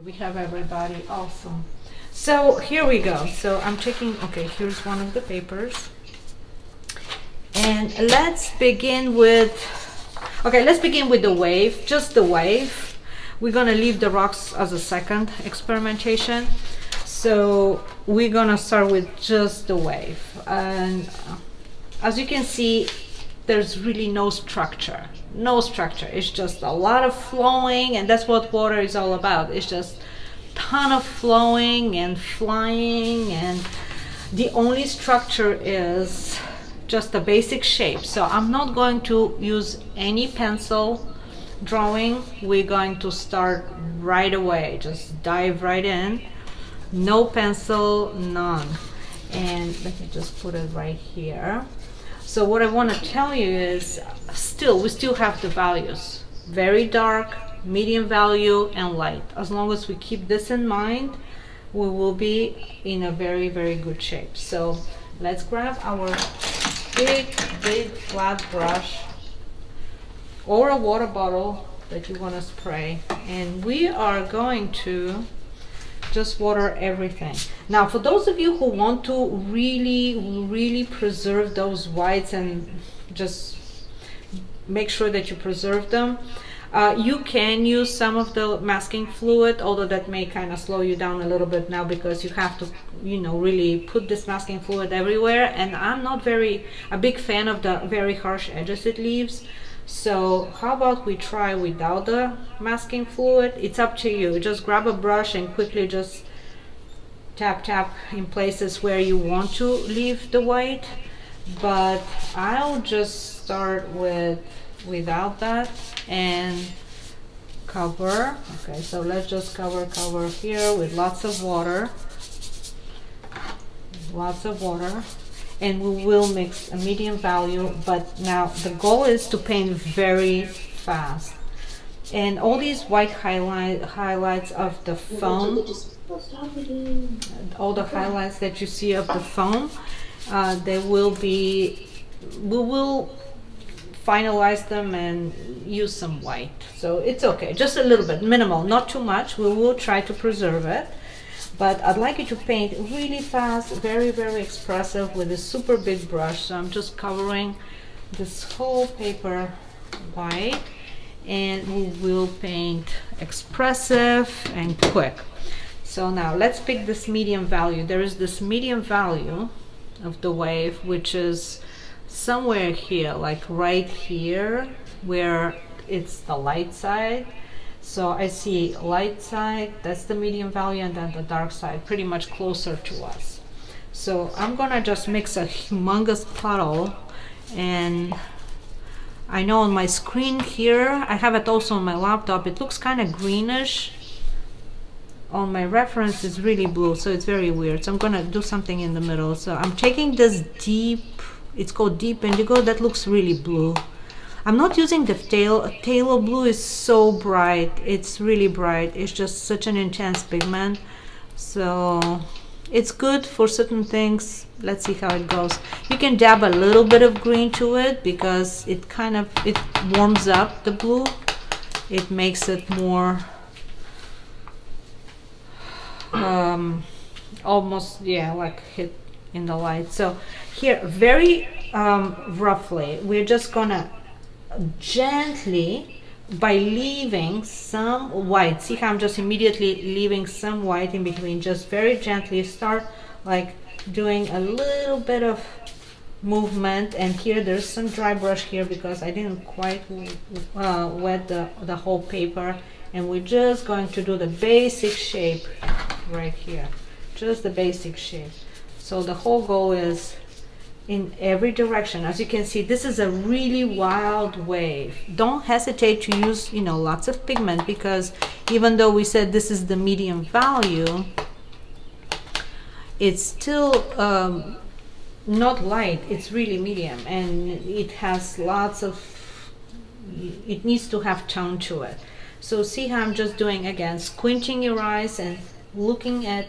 We have everybody. Awesome. So here we go. So I'm checking. Okay, here's one of the papers, and let's begin with the wave, just the wave. We're gonna leave the rocks as a second experimentation. So we're gonna start with just the wave, and as you can see, there's really no structure. It's just a lot of flowing, and that's what water is all about. It's just ton of flowing and flying, and the only structure is just a basic shape. So I'm not going to use any pencil drawing. We're going to start right away, just dive right in. No pencil, none. And let me just put it right here. So what I want to tell you is we still have the values: very dark, medium value, and light. As long as we keep this in mind, we will be in a very, very good shape. So let's grab our big flat brush or a water bottle that you want to spray, and we are going to just water everything. Now, for those of you who want to really preserve those whites and just make sure that you preserve them, you can use some of the masking fluid, although that may kind of slow you down a little bit now because you have to, really put this masking fluid everywhere, and I'm not a big fan of the very harsh edges it leaves. So how about we try without the masking fluid? It's up to you. Just grab a brush and quickly just tap in places where you want to leave the white, but I'll just start without that and cover. Okay, so let's just cover here with lots of water, and we will mix a medium value. But now the goal is to paint very fast, and all these white highlights of the foam, all the highlights that you see of the foam, we will finalize them and use some white. So it's okay, just a little bit, minimal, not too much. We will try to preserve it, but I'd like you to paint really fast, very, very expressive with a super big brush. So I'm just covering this whole paper white, and we will paint expressive and quick. So now let's pick this medium value. There is this medium value of the wave, which is somewhere here, like right here where it's the light side. So I see light side, that's the medium value, and then the dark side pretty much closer to us. So I'm gonna just mix a humongous puddle, and I know on my screen here, I have it also on my laptop, it looks kind of greenish. On my reference it's really blue, so it's very weird. So I'm gonna do something in the middle. So I'm taking this deep, it's called deep indigo, that looks really blue. I'm not using the phthalo blue, is so bright, it's really bright, it's just such an intense pigment. So it's good for certain things. Let's see how it goes. You can dab a little bit of green to it because it warms up the blue. It makes it more almost, yeah, like hit in the light. So here, very roughly, we're just gonna gently, by leaving some white, see how I'm just immediately leaving some white in between, just very gently start like doing a little bit of movement. And here there's some dry brush here because I didn't quite wet the whole paper, and we're just going to do the basic shape right here, just the basic shape. So the whole goal is in every direction. As you can see, this is a really wild wave. Don't hesitate to use, lots of pigment, because even though we said this is the medium value, it's still not light, it's really medium, and it has it needs to have tone to it. So see how I'm just doing, again, squinting your eyes and looking at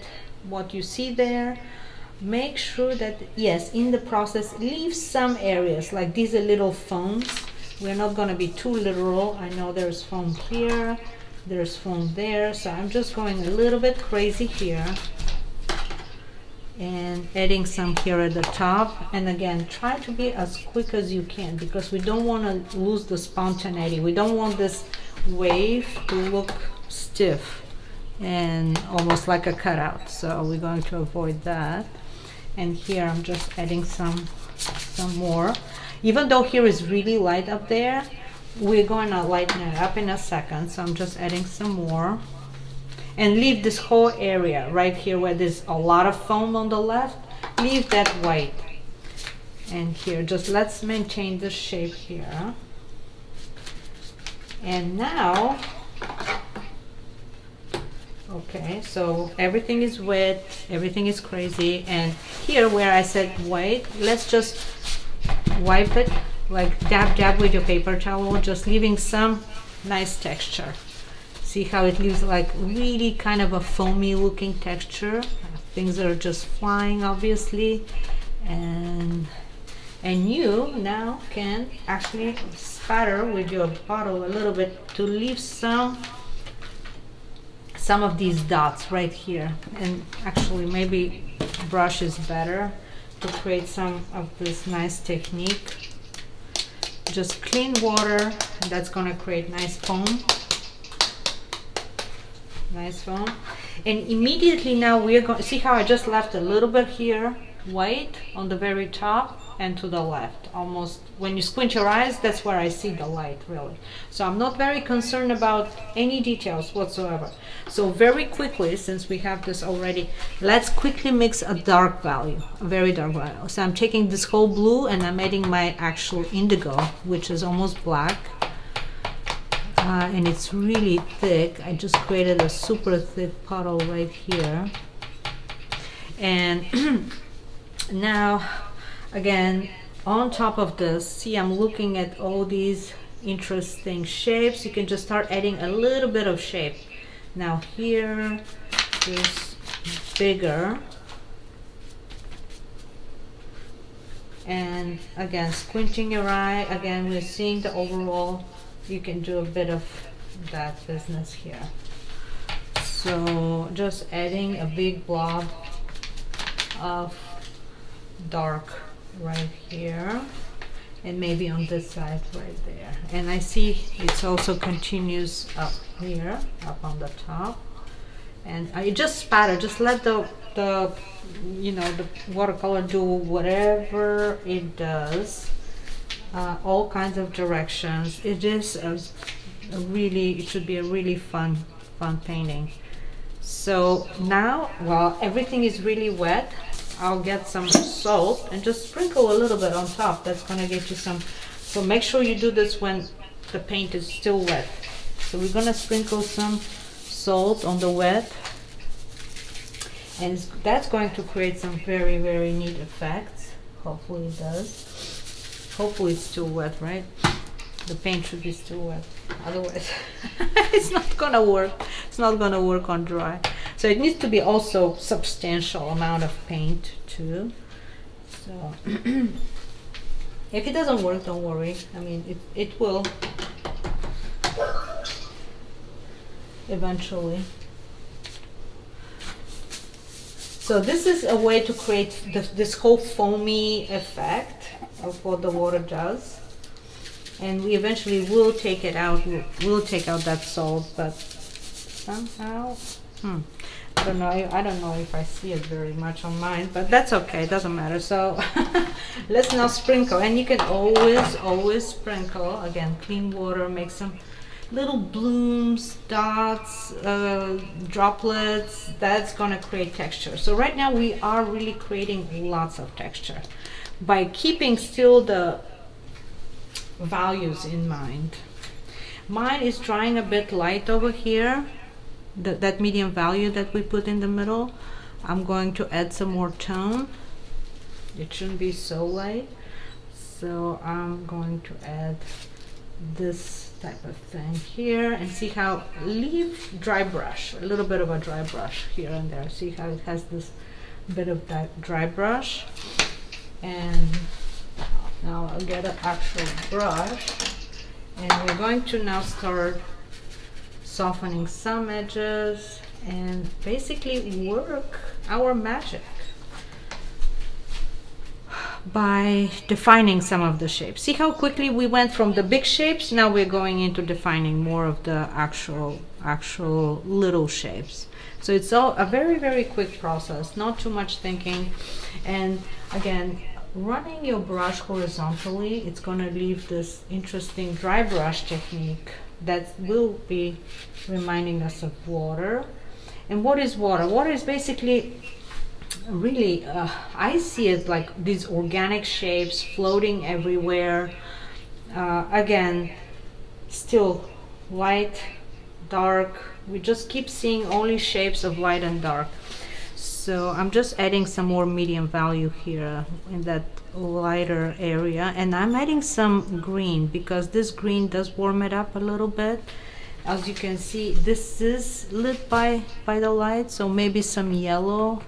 what you see there. Make sure that, yes, in the process, leave some areas, like these are little foams. We're not going to be too literal. I know there's foam here, there's foam there, so I'm just going a little bit crazy here and adding some here at the top. And again, try to be as quick as you can because we don't want to lose the spontaneity. We don't want this wave to look stiff and almost like a cutout, so we're going to avoid that. And here I'm just adding some more. Even though here is really light up there, we're going to lighten it up in a second, so I'm just adding some more. And leave this whole area right here where there's a lot of foam on the left, leave that white. And here, just let's maintain the shape here. And now, okay, so everything is wet, everything is crazy. And here where I said white, let's just wipe it, like dab with your paper towel, just leaving some nice texture. See how it leaves like really kind of a foamy looking texture. Things are just flying obviously, and you now can actually spatter with your bottle a little bit to leave some of these dots right here. And actually maybe brush is better to create some of this nice technique. Just clean water, that's gonna create nice foam. Nice foam. And immediately now we're going to see how I just left a little bit here white on the very top and to the left. Almost when you squint your eyes, that's where I see the light really. So I'm not very concerned about any details whatsoever. So very quickly, since we have this already, let's quickly mix a dark value, a very dark value. So I'm taking this whole blue and I'm adding my actual indigo, which is almost black. And it's really thick. I just created a super thick puddle right here. And now again on top of this, see, I'm looking at all these interesting shapes. You can just start adding a little bit of shape. Now here is bigger, and again squinting your eye, again we're seeing the overall. You can do a bit of that business here. So just adding a big blob of dark right here, and maybe on this side right there. And I see it's also continues up here, up on the top. And I just spatter, just let the you know, the watercolor do whatever it does. All kinds of directions. It is a really, it should be a really fun painting. So now, while everything is really wet, I'll get some salt and just sprinkle a little bit on top. That's gonna get you some. So make sure you do this when the paint is still wet. So we're gonna sprinkle some salt on the wet, and that's going to create some very, very neat effects. Hopefully it does. Hopefully it's still wet, right? The paint should be still wet. Otherwise, it's not gonna work. It's not gonna work on dry. So it needs to be also substantial amount of paint too. So if it doesn't work, don't worry. I mean, it will eventually. So this is a way to create this whole foamy effect of what the water does, and we eventually will take it out. We'll take out that salt, but somehow I don't know. I don't know if I see it very much on mine, but that's okay. It doesn't matter. So let's now sprinkle, and you can always sprinkle. Again, clean water, make some little blooms, dots, droplets. That's gonna create texture. So right now we are really creating lots of texture by keeping still the values in mind. Mine is drying a bit light over here, that medium value that we put in the middle. I'm going to add some more tone. It shouldn't be so light, so I'm going to add this type of thing here, and see how, leave dry brush, a little bit of a dry brush here and there. See how it has this bit of that dry brush. And now I'll get an actual brush, and we're going to now start softening some edges, and basically work our magic by defining some of the shapes. See how quickly we went from the big shapes, now we're going into defining more of the actual little shapes. So it's all a very quick process, not too much thinking. And again, running your brush horizontally, it's going to leave this interesting dry brush technique that will be reminding us of water. And what is water? Water is basically really, I see it like these organic shapes floating everywhere. Again, still light, dark. We just keep seeing only shapes of light and dark. So I'm just adding some more medium value here in that lighter area, and I'm adding some green because this green does warm it up a little bit. As you can see, this is lit by the light, so maybe some yellow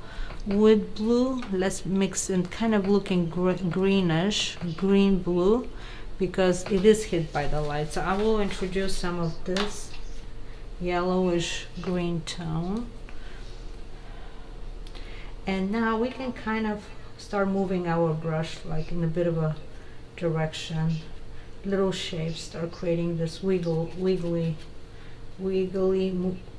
with blue. Let's mix and kind of looking greenish, green blue, because it is hit by the light. So I will introduce some of this yellowish green tone. And now we can kind of start moving our brush like in a bit of a direction. Little shapes start creating this wiggly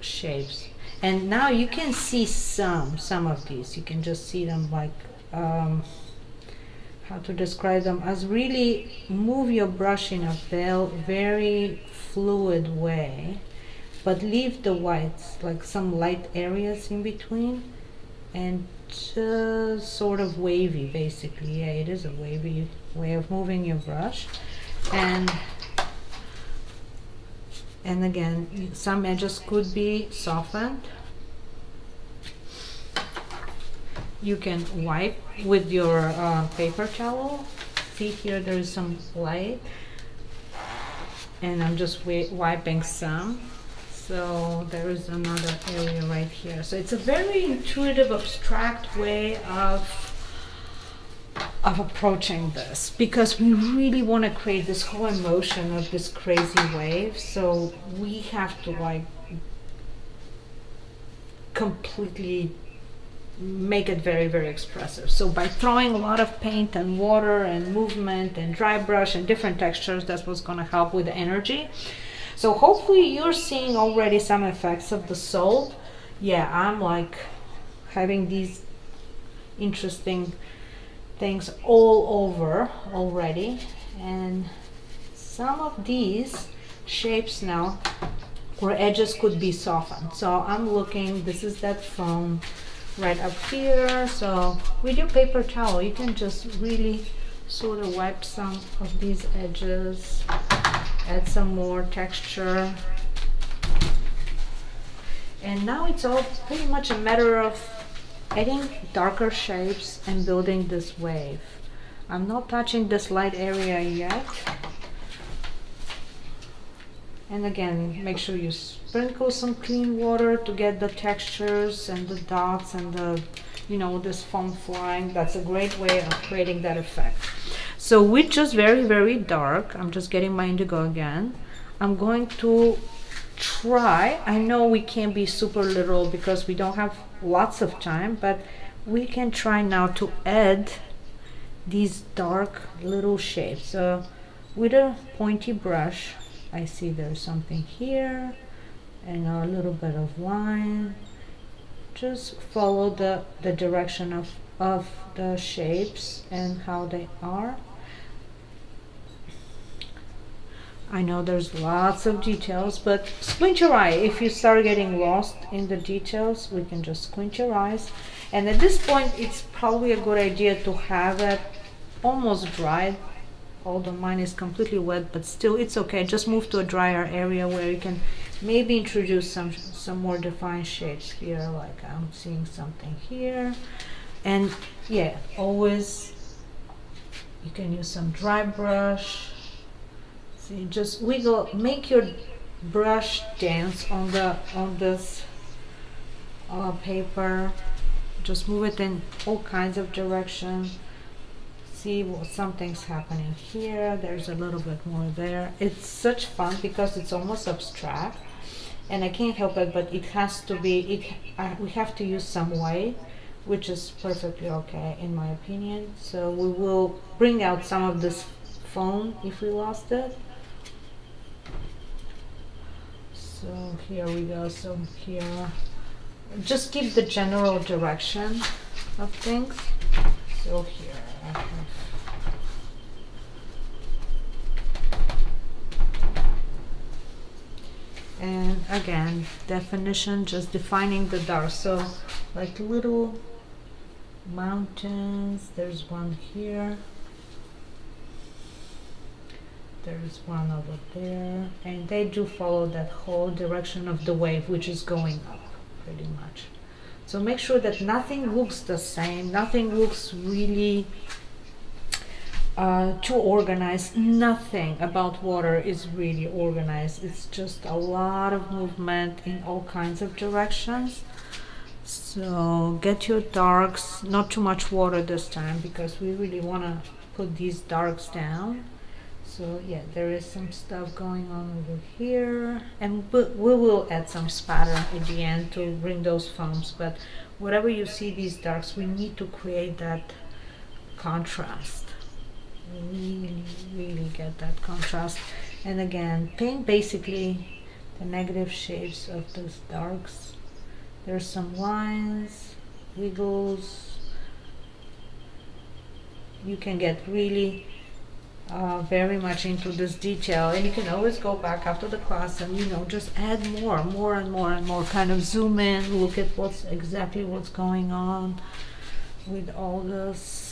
shapes. And now you can see some of these. You can just see them like how to describe them as really move your brush in a very fluid way, but leave the whites, like some light areas in between, and just sort of wavy, basically. Yeah, it is a wavy way of moving your brush. And again, some edges could be softened. You can wipe with your paper towel. See here, there is some light, and I'm just wiping some. So there is another area right here. So it's a very intuitive, abstract way of approaching this, because we really want to create this whole emotion of this crazy wave. So we have to like completely make it very expressive. So by throwing a lot of paint and water and movement and dry brush and different textures, that's what's going to help with the energy. So hopefully you're seeing already some effects of the salt. Yeah, I'm like having these interesting things all over already, and some of these shapes now where edges could be softened. So I'm looking, this is that foam right up here. So with your paper towel, you can just really sort of wipe some of these edges, add some more texture. And now it's all pretty much a matter of adding darker shapes and building this wave. I'm not touching this light area yet. And again, make sure you sprinkle some clean water to get the textures and the dots and the, you know, this foam flying. That's a great way of creating that effect. So with just very dark, I'm just getting my indigo again. I'm going to try, I know we can't be super literal because we don't have lots of time, but we can try now to add these dark little shapes. So with a pointy brush, I see there's something here and a little bit of line. Just follow the direction of the shapes and how they are. I know there's lots of details, but squint your eye. If you start getting lost in the details, we can just squint your eyes. And at this point, it's probably a good idea to have it almost dried. Although mine is completely wet, but still it's okay. Just move to a drier area where you can maybe introduce some more defined shapes here. Like I'm seeing something here. And yeah, always you can use some dry brush. See, just wiggle, make your brush dance on this paper. Just move it in all kinds of directions. See, well, something's happening here. There's a little bit more there. It's such fun because it's almost abstract, and I can't help it, but it has to be, we have to use some white, which is perfectly okay in my opinion. So we will bring out some of this foam if we lost it. So here we go. So here, just keep the general direction of things. So here I have, and again, definition, just defining the dark. So like little mountains, there's one here, there's one over there, and they do follow that whole direction of the wave, which is going up pretty much. So make sure that nothing looks the same, nothing looks really too organized. Nothing about water is really organized. It's just a lot of movement in all kinds of directions. So get your darks, not too much water this time, because we really want to put these darks down. So yeah, there is some stuff going on over here, and we will add some spatter at the end to bring those foams. But whatever you see these darks, we need to create that contrast. Really get that contrast. And again, paint basically the negative shapes of those darks. There's some lines, wiggles. You can get really very much into this detail, and you can always go back after the class and, you know, just add more and more, kind of zoom in, look at what's going on with all this.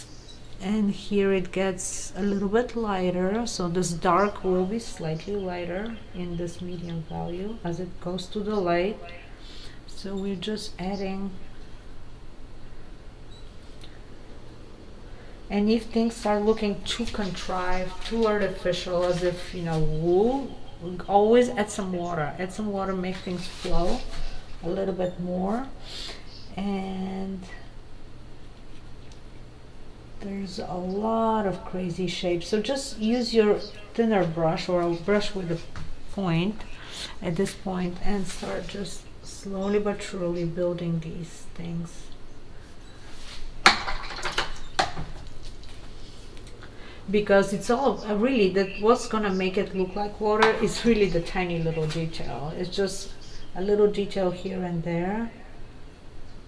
And here it gets a little bit lighter, so this dark will be slightly lighter in this medium value as it goes to the light. So we're just adding. And if things start looking too contrived, too artificial, as if, you know, wool, always add some water. Add some water, make things flow a little bit more. And there's a lot of crazy shapes. So just use your thinner brush or a brush with a point at this point and start just slowly but surely building these things. Because it's all really that what's gonna make it look like water is really the tiny little detail. It's just a little detail here and there,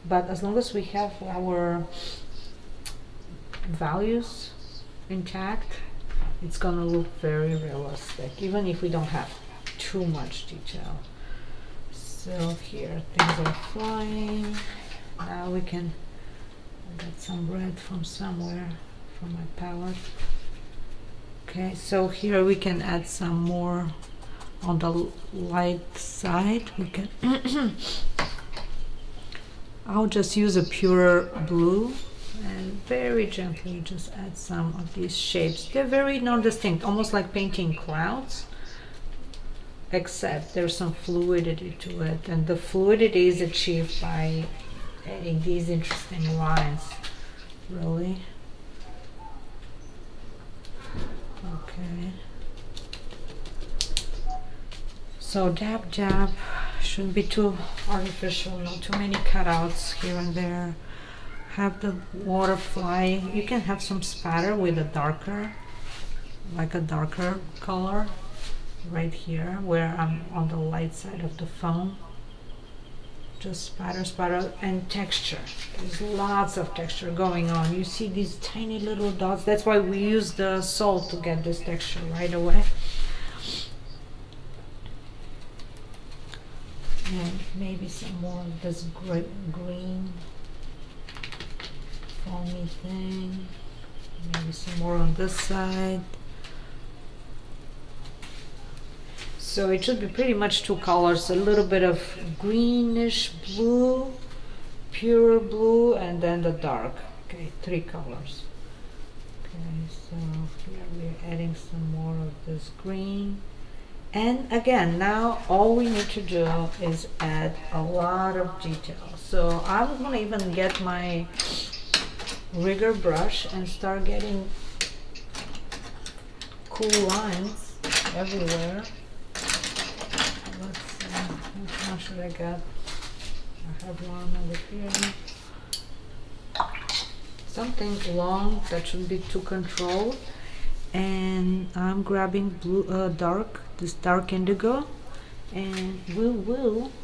but as long as we have our values intact, it's gonna look very realistic, even if we don't have too much detail. So here things are flying. Now we can get some red from somewhere from my palette. Okay, so here we can add some more on the light side. We can I'll just use a pure blue and very gently just add some of these shapes. They're very non-distinct, almost like painting clouds, except there's some fluidity to it, and the fluidity is achieved by adding these interesting lines, really. Okay, so dab, shouldn't be too artificial, not too many cutouts here and there. Have the water fly. You can have some spatter with a darker, like a darker color right here where I'm on the light side of the foam. Just spatter, and texture. There's lots of texture going on. You see these tiny little dots. That's why we use the salt to get this texture right away. And maybe some more of this green foamy thing. Maybe some more on this side. So it should be pretty much two colors, a little bit of greenish blue, pure blue, and then the dark. Okay, three colors. Okay, so here we're adding some more of this green. And again, now all we need to do is add a lot of detail. So I'm gonna even get my rigger brush and start getting cool lines everywhere. Let's see. one should I get? I have one over here. Something long that shouldn't be too controlled. And I'm grabbing blue, this dark indigo, and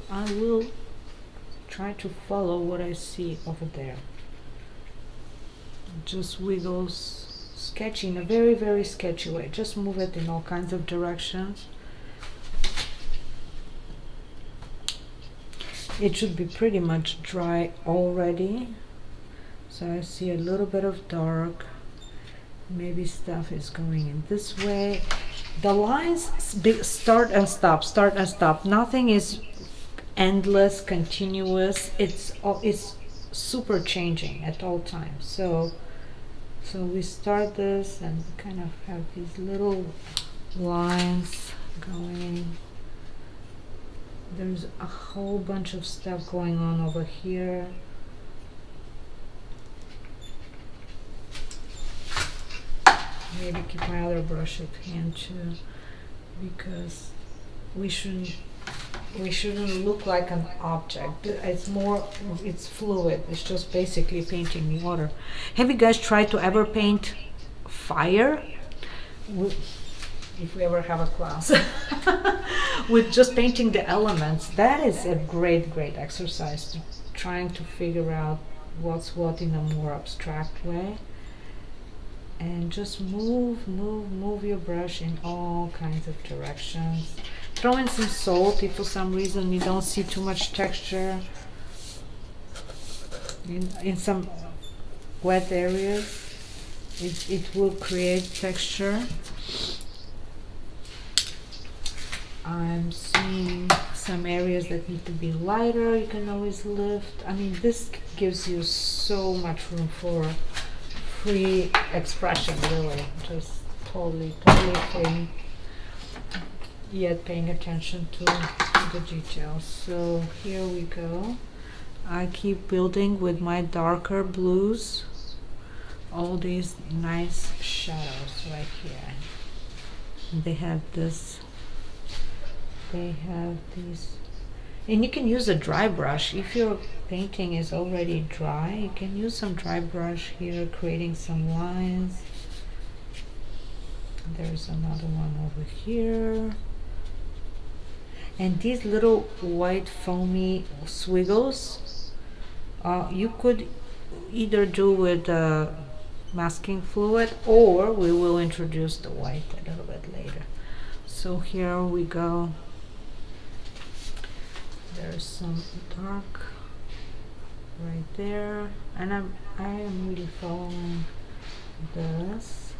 I will try to follow what I see over there. Just wiggles, sketchy in a very, very sketchy way. Just move it in all kinds of directions. It should be pretty much dry already. So I see a little bit of dark. Maybe stuff is going in this way. The lines start and stop. Nothing is endless, continuous. It's super changing at all times. So we start this and kind of have these little lines going. There's a whole bunch of stuff going on over here. Maybe keep my other brush at hand too, because we shouldn't look like an object. It's fluid. It's just basically painting water. Have you guys tried to ever paint fire? If we ever have a class with just painting the elements, that is a great exercise, trying to figure out what's what in a more abstract way. And just move your brush in all kinds of directions. Throw in some salt if for some reason you don't see too much texture in some wet areas. It will create texture. I'm seeing some areas that need to be lighter. You can always lift. I mean, this gives you so much room for free expression, really. Just totally free, yet paying attention to the details. So here we go. I keep building with my darker blues all these nice shadows right here. They have these, and you can use a dry brush. If your painting is already dry, you can use some dry brush here, creating some lines. There's another one over here. And these little white foamy squiggles, you could either do with masking fluid, or we will introduce the white a little bit later. So here we go. There's some dark right there, and I am really following this.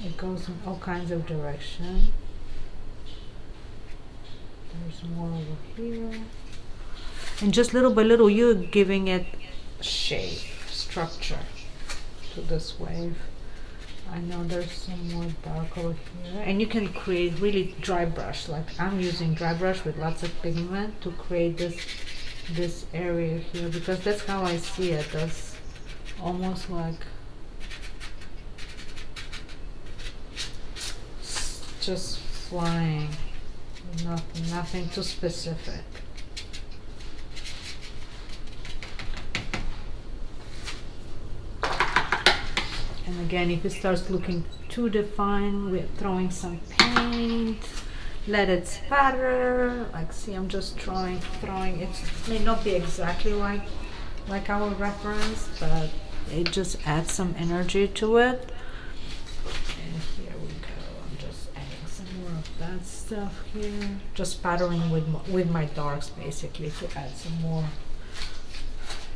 It goes in all kinds of direction. There's more over here, and just little by little you're giving it shape, structure to this wave. I know there's some more dark over here, and you can create really dry brush, like I'm using dry brush with lots of pigment to create this area here, because that's how I see it. That's almost like just flying, nothing too specific. And again, if it starts looking too defined, we're throwing some paint. Let it spatter. Like, see, I'm just throwing. It may not be exactly like our reference, but it just adds some energy to it. And here we go. I'm just adding some more of that stuff here. Just spattering with my darks, basically, to add some more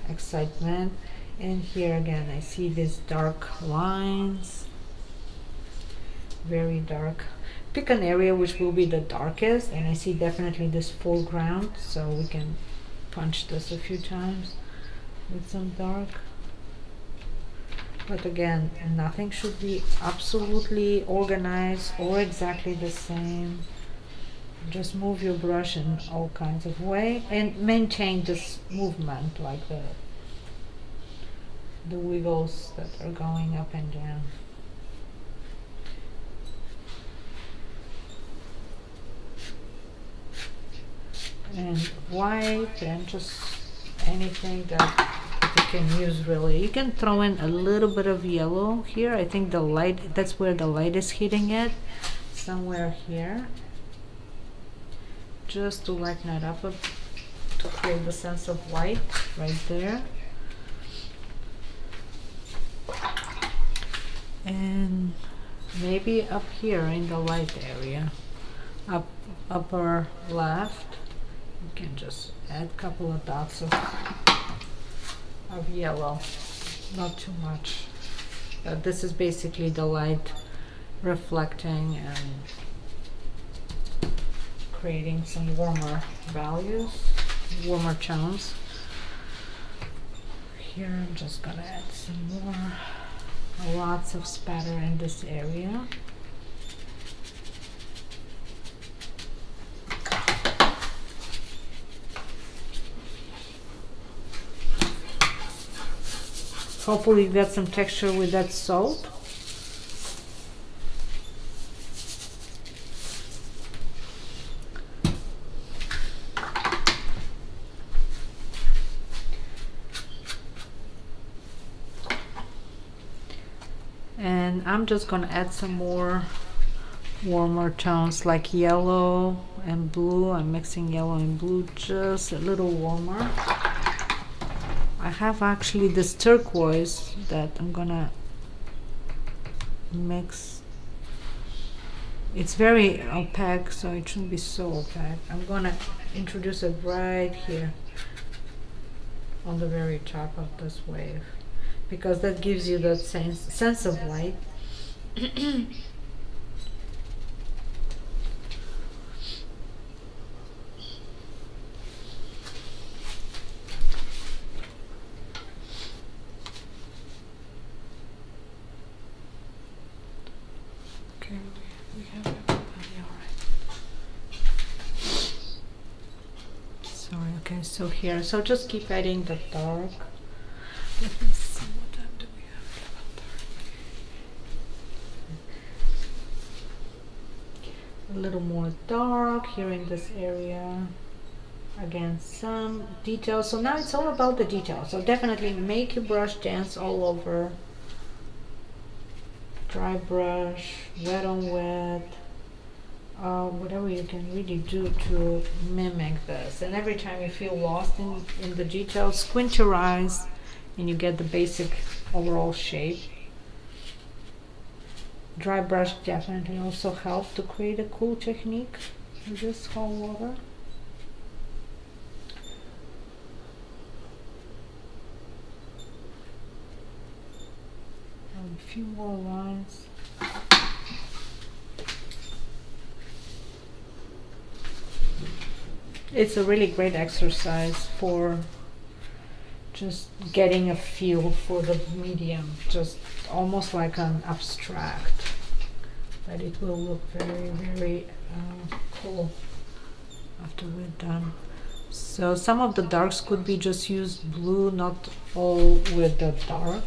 excitement. And here again, I see these dark lines, very dark. Pick an area which will be the darkest, and I see definitely this foreground, so we can punch this a few times with some dark. But again, nothing should be absolutely organized or exactly the same. Just move your brush in all kinds of way and maintain this movement, like the wiggles that are going up and down. and white, and just anything that you can use really. You can throw in a little bit of yellow here. I think the light, that's where the light is hitting it, somewhere here, just to lighten it up, to create the sense of white right there. And maybe up here in the light area, upper left, you can just add a couple of dots of yellow, not too much. But this is basically the light reflecting and creating some warmer values, warmer tones. Here I'm just gonna add some more, lots of spatter in this area. Hopefully you got some texture with that salt. And I'm just gonna add some more warmer tones like yellow and blue. I'm mixing yellow and blue just a little warmer. I have actually this turquoise that I'm gonna mix. It's very opaque, so it shouldn't be so opaque. I'm gonna introduce it right here on the very top of this wave, because that gives you that sense of light. Okay, we have everybody all right. Sorry, okay, so here, so just keep adding the dark. Let me see, what time do we have? A little more dark here in this area. Again, some details. So now it's all about the details. So definitely make your brush dance all over. Dry brush, wet on wet, whatever you can really do to mimic this. And every time you feel lost in the details, squint your eyes and you get the basic overall shape. Dry brush definitely also helps to create a cool technique with this whole water. A few more lines. It's a really great exercise for just getting a feel for the medium, just almost like an abstract, but it will look very, very cool after we're done. So some of the darks could be just used blue, not all with the dark.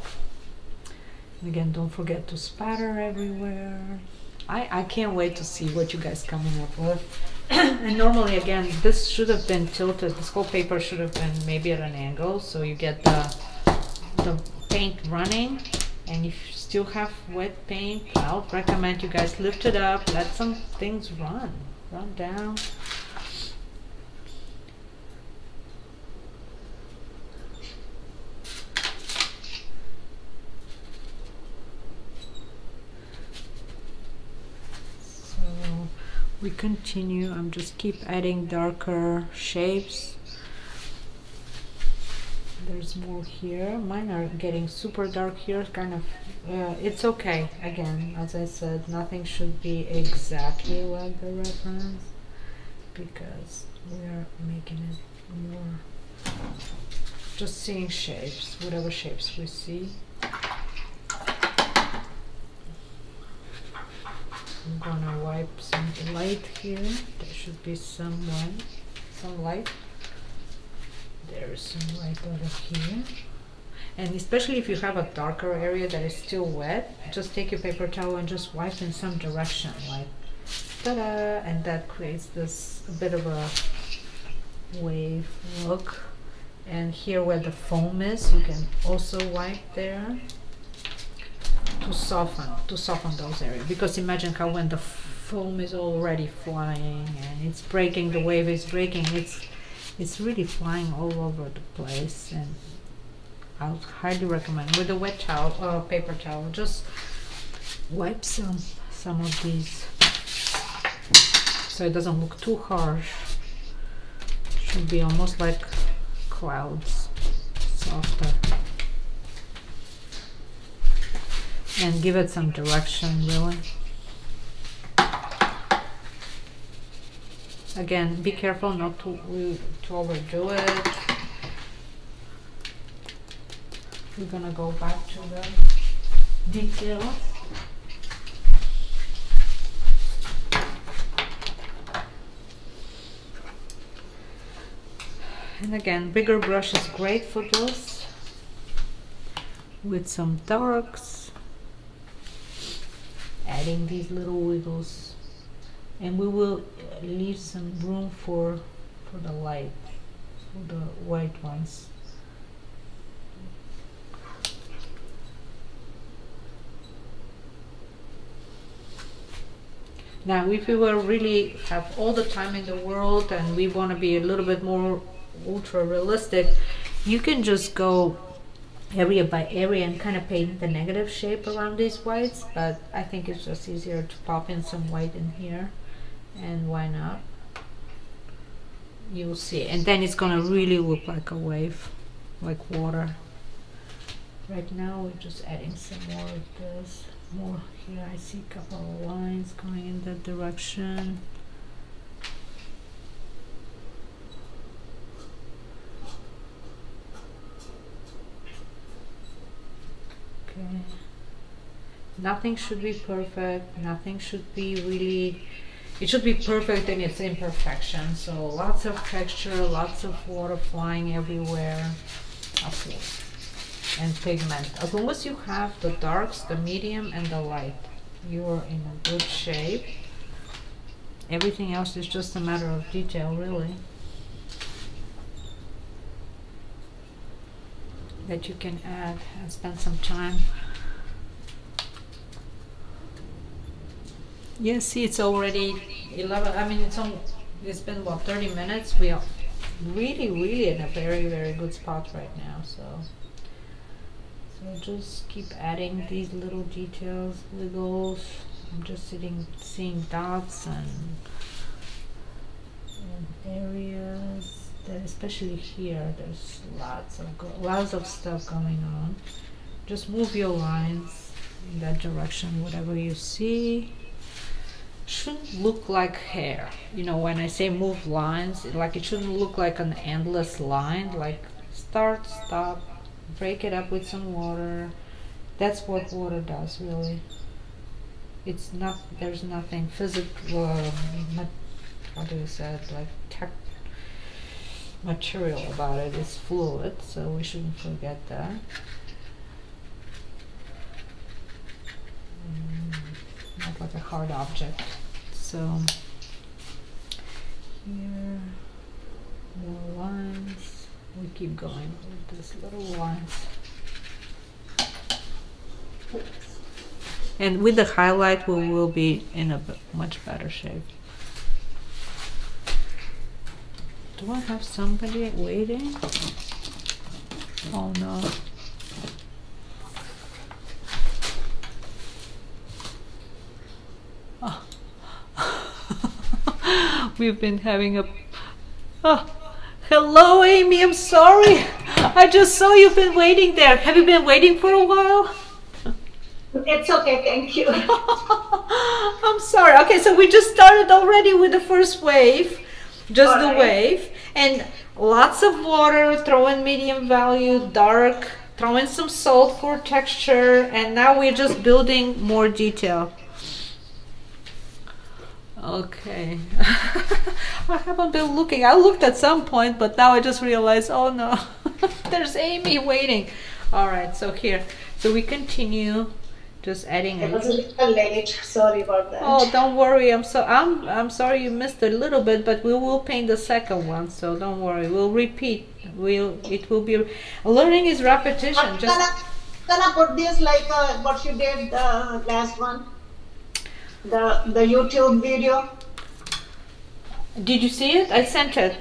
Again, don't forget to spatter everywhere. I can't wait to see what you guys coming up with. And normally, again, this should have been tilted. This whole paper should have been maybe at an angle, so you get the paint running. And if you still have wet paint, I would recommend you guys lift it up, let some things run down. We continue. I'm just keep adding darker shapes. There's more here. Mine are getting super dark here, kind of. It's okay. Again, as I said, nothing should be exactly like the reference, because we are making it more just seeing shapes, whatever shapes we see. I'm gonna wipe some light here. There should be some light. There's some light over here. And especially if you have a darker area that is still wet, just take your paper towel and just wipe in some direction, like ta-da, and that creates this a bit of a wave look. And here where the foam is, you can also wipe there to soften those areas. Because imagine how when the foam is already flying and it's breaking, the wave is breaking, it's really flying all over the place. And I'll highly recommend with a wet towel or paper towel, just wipe some of these so it doesn't look too harsh. Should be almost like clouds, softer. And give it some direction, really. Again, be careful not to overdo it. We're gonna go back to the details. And again, bigger brush is great for this, with some darks, adding these little wiggles, and we will leave some room for the light, for the white ones. Now, if we were really have all the time in the world and we want to be a little bit more ultra realistic, you can just go area by area and kind of paint the negative shape around these whites, but I think it's just easier to pop in some white in here, and why not? You'll see, and then it's gonna really look like a wave, like water. Right now we're just adding some more of this. More here, I see a couple of lines going in that direction. Okay. Nothing should be perfect, nothing should be really, it should be perfect in its imperfection. So lots of texture, lots of water flying everywhere. Okay. And pigment. As long as you have the darks, the medium, and the light, you're in a good shape. Everything else is just a matter of detail, really, that you can add and spend some time. Yeah, see, it's already 11. I mean, it's been what, 30 minutes. We are really in a very good spot right now. So just keep adding these little details, wiggles. I'm just seeing dots and areas that, especially here, there's lots of stuff going on. Just move your lines in that direction, whatever you see. Shouldn't look like hair. You know, when I say move lines, like it shouldn't look like an endless line. Like start, stop, break it up with some water. That's what water does, really. It's not, there's nothing physical, how do you say it, like material about it. It's fluid, so we shouldn't forget that. Not like a hard object. So here, more lines. We keep going with these little lines. And with the highlight, we will be in a much better shape. Do I have somebody waiting? Oh no. Oh. We've been having a... Oh. Hello, Amy, I'm sorry. I just saw you've been waiting there. Have you been waiting for a while? It's okay, thank you. I'm sorry. Okay, so we just started already with the first wave, just the wave, and lots of water, throw in medium value, dark, throw in some salt for texture, and now we're just building more detail. Okay. I haven't been looking. I looked at some point, but now I just realized, oh no, there's Amy waiting. All right, so here. So we continue Just adding a It was a little. little late. Sorry about that. Oh, don't worry. I'm sorry you missed a little bit, but we will paint the second one, so don't worry. We'll repeat. It will be learning is repetition. I'm Just gonna put this like what you did the last one, the YouTube video. did you see it? I sent it.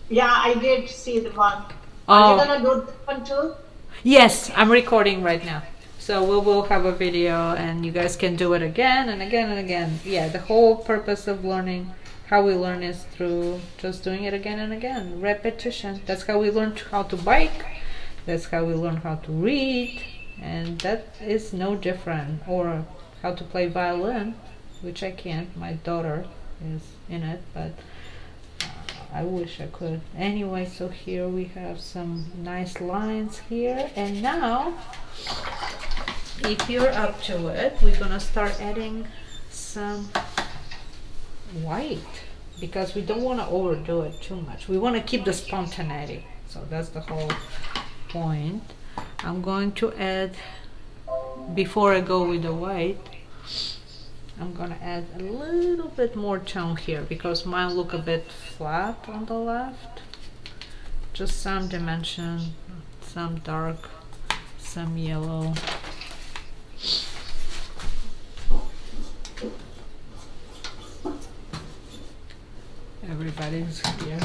Yeah, I did see the one. Oh. Are you gonna do that one too? Yes, I'm recording right now. So we will have a video and you guys can do it again and again and again. Yeah, the whole purpose of learning, how we learn is through just doing it again and again. Repetition. That's how we learn how to bike. That's how we learn how to read. And that is no different. Or how to play violin, which I can't. My daughter is in it, but I wish I could. Anyway, so here we have some nice lines here. And now, if you're up to it, we're gonna start adding some white because we don't want to overdo it too much. We want to keep the spontaneity. So that's the whole point. I'm going to add, before I go with the white, I'm gonna add a little bit more tone here because mine look a bit flat on the left. Just some dimension, some dark, some yellow. Everybody's here.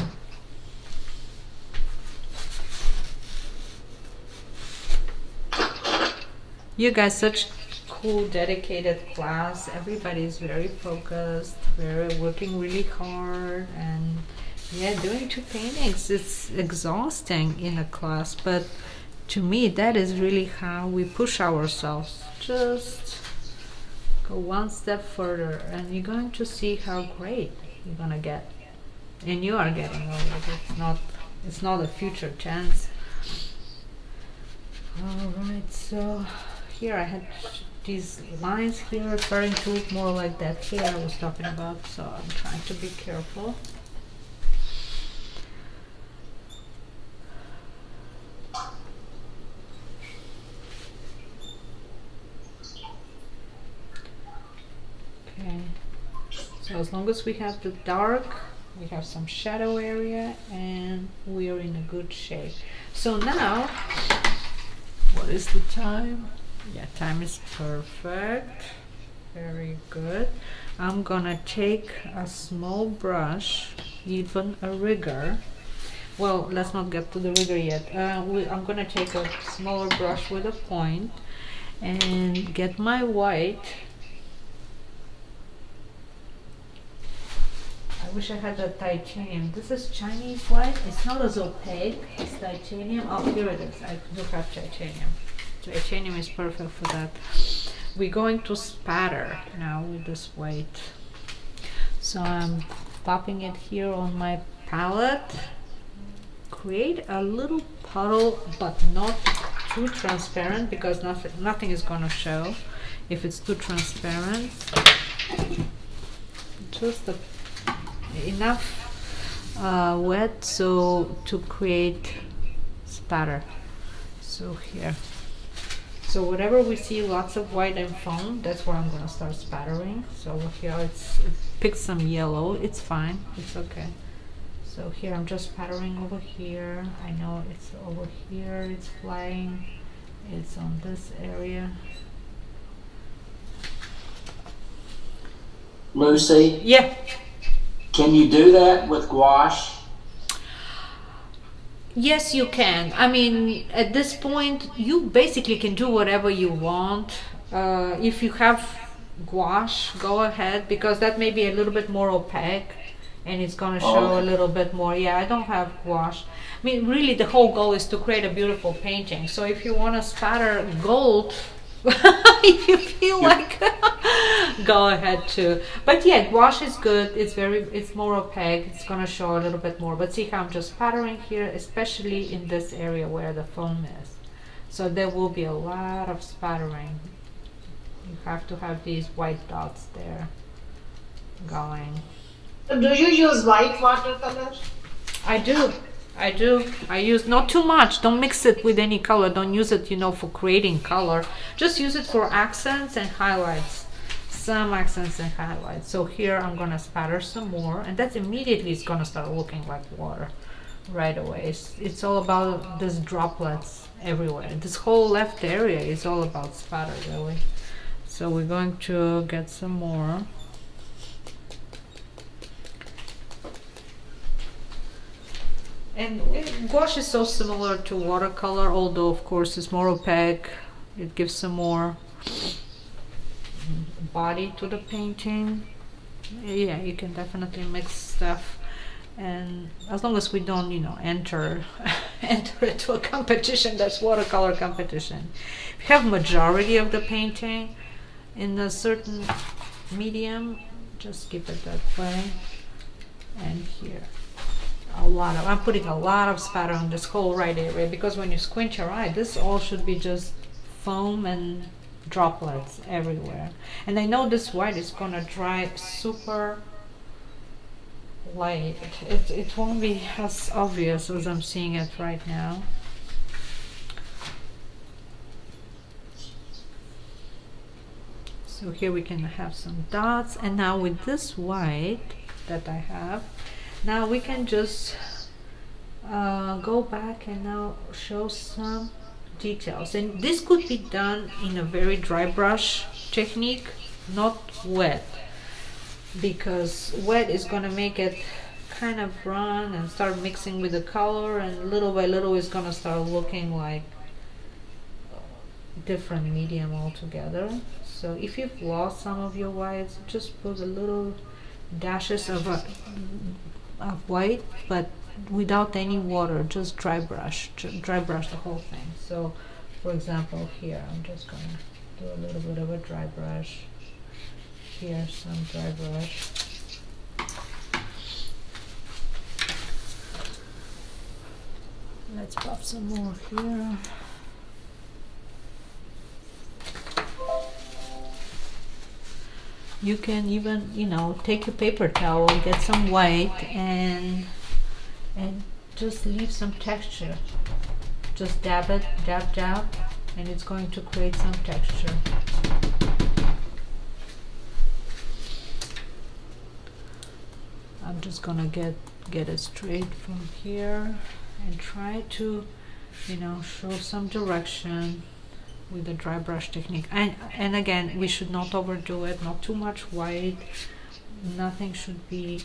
You guys, such cool, dedicated class. Everybody's very focused, very working really hard, and yeah, doing 2 paintings. It's exhausting in a class, but to me, that is really how we push ourselves. Just go one step further, and you're going to see how great you're gonna get. And you are getting already. It's not a future tense. Alright, so here I had these lines here starting to look more like that hair I was talking about, so I'm trying to be careful. Okay, so as long as we have the dark, we have some shadow area, and we are in a good shape. So now, what is the time? Yeah, time is perfect. Very good. I'm gonna take a small brush, even a rigger. Well, let's not get to the rigger yet. I'm gonna take a smaller brush with a point and get my white. I wish I had the titanium. This is Chinese white. It's not as opaque as titanium. Oh, here it is. I do have titanium. Titanium is perfect for that. We're going to spatter now with this white. So I'm popping it here on my palette. Create a little puddle, but not too transparent because nothing is gonna show if it's too transparent. Just enough wet so to create spatter. So here. So whatever we see lots of white and foam, that's where I'm gonna start spattering. So here it picks some yellow. It's fine. It's okay. So here I'm just spattering over here. I know it's over here. It's flying. It's on this area. Lucy? Yeah. Can you do that with gouache? Yes, you can. I mean, at this point, you basically can do whatever you want. If you have gouache, go ahead, because that may be a little bit more opaque and it's going to show a little bit more. Yeah, I don't have gouache. I mean, really, the whole goal is to create a beautiful painting. So if you want to spatter gold, if you feel like, go ahead too. But yeah, gouache is good. It's more opaque. It's gonna show a little bit more. But see how I'm just spattering here, especially in this area where the foam is. So there will be a lot of spattering. You have to have these white dots there going. Do you use white watercolor? I do. I do. I use not too much. Don't mix it with any color. Don't use it, you know, for creating color. Just use it for accents and highlights. Some accents and highlights. So here I'm gonna spatter some more, and that's immediately it's gonna start looking like water right away. It's all about these droplets everywhere. This whole left area is all about spatter, really. So we're going to get some more. And gouache is so similar to watercolor, although of course it's more opaque. It gives some more body to the painting. Yeah, you can definitely mix stuff, and as long as we don't, you know, enter into a competition that's watercolor competition. If you have majority of the painting in a certain medium, just keep it that way. And here I'm putting a lot of spatter on this whole right area, because when you squint your eye, this all should be just foam and droplets everywhere. And I know this white is gonna dry super light. It won't be as obvious as I'm seeing it right now. So here we can have some dots, and now with this white that I have, now we can just go back and now show some details. And this could be done in a very dry brush technique, not wet, because wet is going to make it kind of run and start mixing with the color, and little by little it's going to start looking like different medium altogether. So if you've lost some of your whites, just put a little dashes of white, but without any water, just dry brush the whole thing. So for example, here I'm just going to do a little bit of a dry brush, here some dry brush, let's pop some more here. You can even, you know, take a paper towel, get some white, and just leave some texture. Just dab it, dab, and it's going to create some texture. I'm just gonna get it straight from here and try to, you know, show some direction with the dry brush technique. And again, we should not overdo it, not too much white. Nothing should be,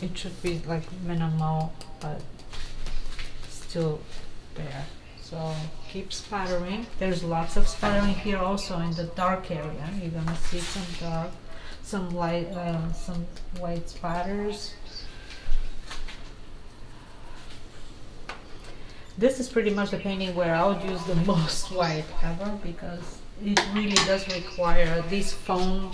it should be like minimal, but still there. So keep spattering. There's lots of spattering here also in the dark area. You're gonna see some dark, some light, some white spatters. This is pretty much the painting where I would use the most white ever, because it really does require these foam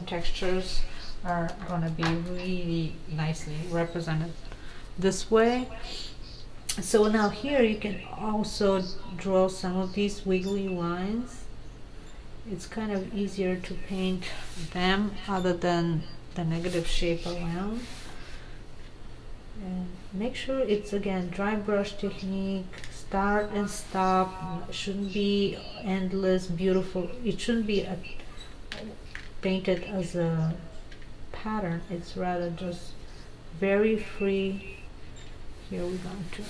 textures are gonna be really nicely represented this way. So now here you can also draw some of these wiggly lines. It's kind of easier to paint them other than the negative shape around. And make sure it's, again, dry brush technique, start and stop. Shouldn't be endless, beautiful. It shouldn't be painted as a pattern. It's rather just very free. Here we're going to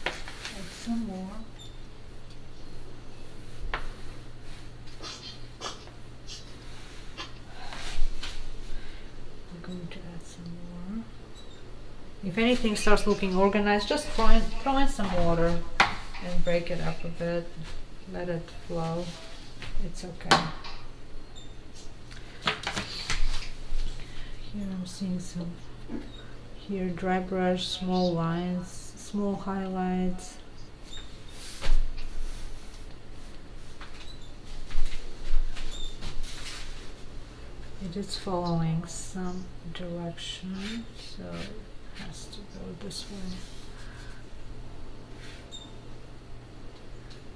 add some more. We're going to add some more. If anything starts looking organized, just throw in some water and break it up a bit. Let it flow. It's okay. Here I'm seeing some, here dry brush, small lines, small highlights. It is following some direction, so it has to go this way.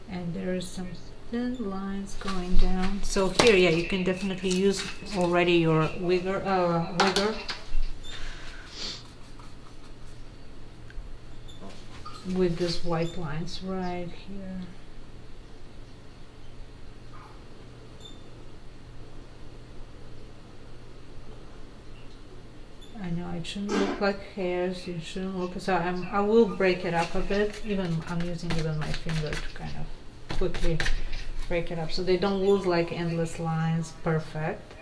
And there is some thin lines going down. So here, yeah, you can definitely use already your wigger with these white lines right here. I know it shouldn't look like hairs. You shouldn't look. So I will break it up a bit. I'm using even my finger to kind of quickly break it up so they don't look like endless lines. Perfect.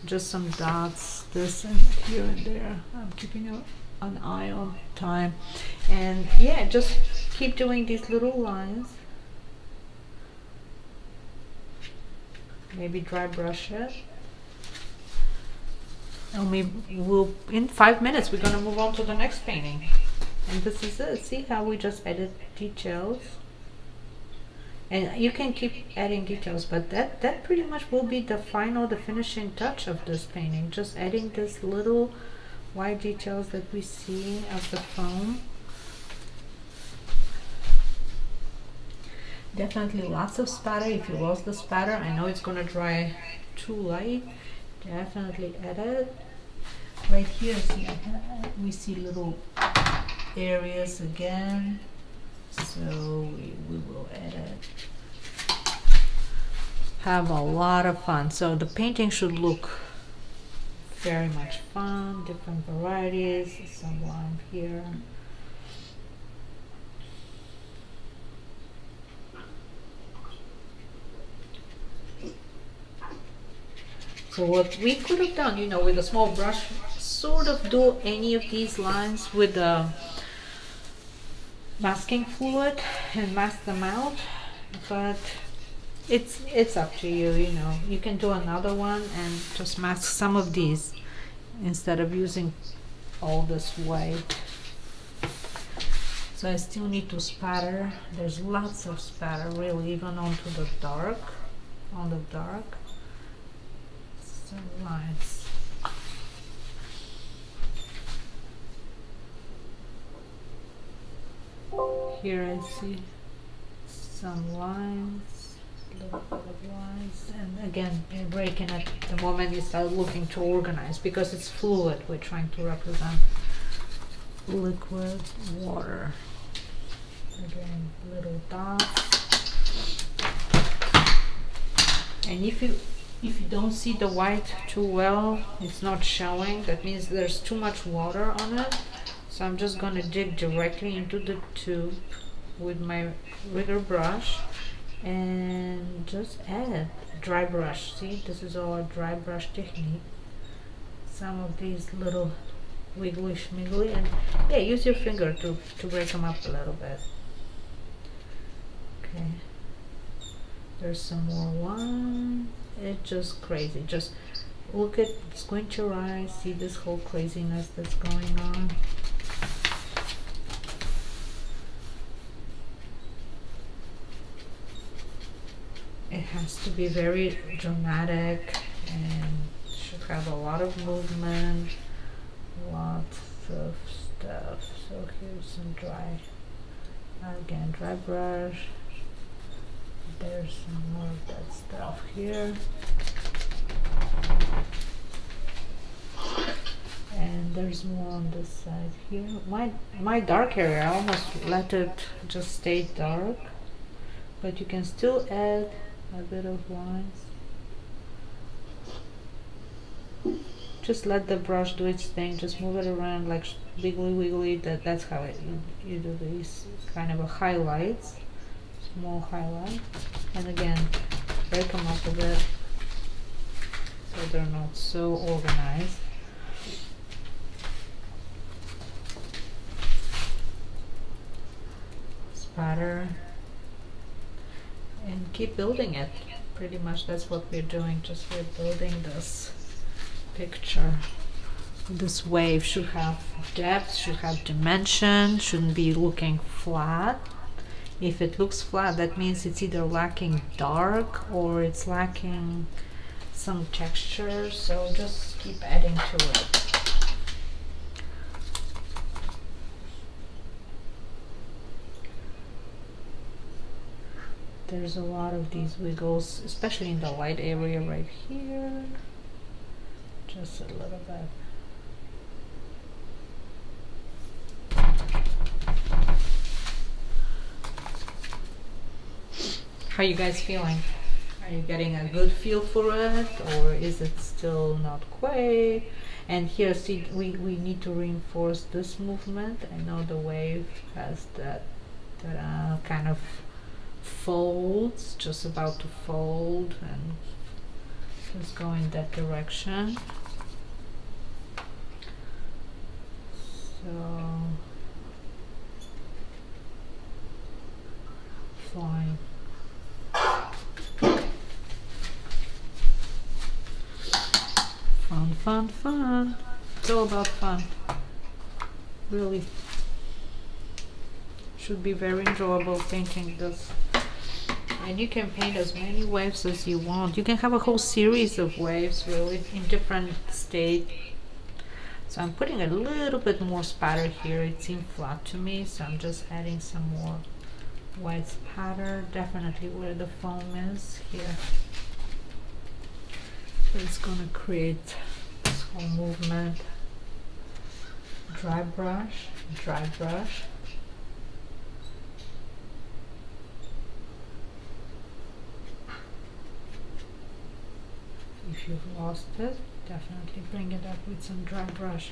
Just some dots, this and here and there. I'm keeping an eye on time, and yeah, just keep doing these little lines. Maybe dry brush it. And in 5 minutes we're gonna move on to the next painting. And this is it. See how we just added details? And you can keep adding details, but that pretty much will be the finishing touch of this painting. Just adding this little white details that we see of the foam. Definitely lots of spatter. If you lost the spatter, I know it's gonna dry too light. Definitely add it. Right here, see, we see little areas again, so we will add it. Have a lot of fun. So the painting should look very much fun, different varieties, some lime here. So what we could have done, you know, with a small brush, sort of do any of these lines with the masking fluid and mask them out, but it's up to you, you know. You can do another one and just mask some of these instead of using all this white. So I still need to spatter. There's lots of spatter, really, even onto the dark, on the dark. Some lines. Here I see some lines, a little bit of lines, and again, you're breaking it the moment you start looking to organize, because it's fluid. We're trying to represent liquid water. Again, little dots. And if you don't see the white too well, it's not showing, that means there's too much water on it. So I'm just gonna dig directly into the tube with my rigger brush and just add dry brush. See, this is all a dry brush technique. Some of these little wiggly schmiggly, and yeah, use your finger to break them up a little bit. Okay, there's some more one. It's just crazy. Just look at, squint your eyes, see this whole craziness that's going on. It has to be very dramatic and should have a lot of movement, lots of stuff. So here's some dry, again, dry brush. There's some more of that stuff here. And there's more on this side here. My dark area, I almost let it just stay dark, but you can still add a bit of lines. Just let the brush do its thing. Just move it around like wiggly wiggly. That's how you do these kind of a highlights, small highlight. And again, break them up a bit so they're not so organized. Spatter. And keep building it. Pretty much that's what we're doing. Just we're building this picture. This wave should have depth, should have dimension, shouldn't be looking flat. If it looks flat, that means it's either lacking dark or it's lacking some texture. So just keep adding to it. there's a lot of these wiggles, especially in the light area right here. Just a little bit. How you guys feeling? Are you getting a good feel for it, or is it still not quite? And here, see, we need to reinforce this movement. I know the wave has that kind of folds, just about to fold, and just go in that direction. So, flying. Fun, fun, fun. It's all about fun. Really. Should be very enjoyable painting this. And you can paint as many waves as you want. You can have a whole series of waves, really, in different states. So I'm putting a little bit more spatter here. It seemed flat to me, so I'm just adding some more white spatter, definitely where the foam is here. So it's gonna create this whole movement. Dry brush, dry brush. If you've lost it, definitely bring it up with some dry brush.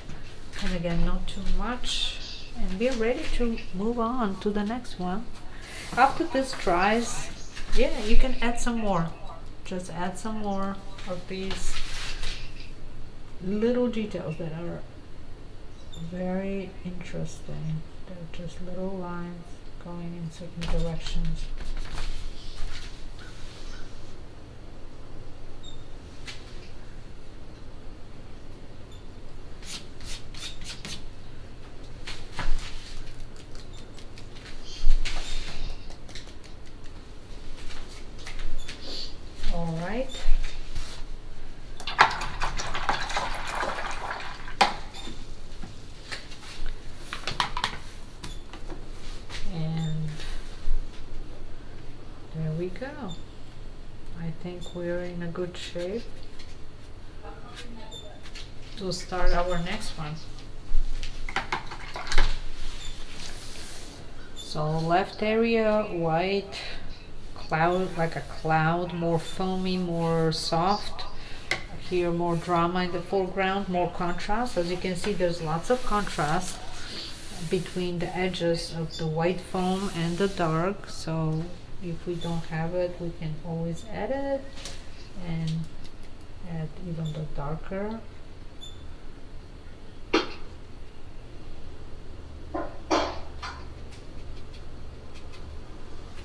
And again, not too much. And we're ready to move on to the next one. After this dries, yeah, you can add some more. Just add some more of these little details that are very interesting. They're just little lines going in certain directions. All right. And there we go. I think we're in a good shape to start our next one. So left area, white, cloud, like a cloud, more foamy, more soft. Here more drama in the foreground, more contrast. As you can see, there's lots of contrast between the edges of the white foam and the dark. So if we don't have it, we can always add it and add even the darker.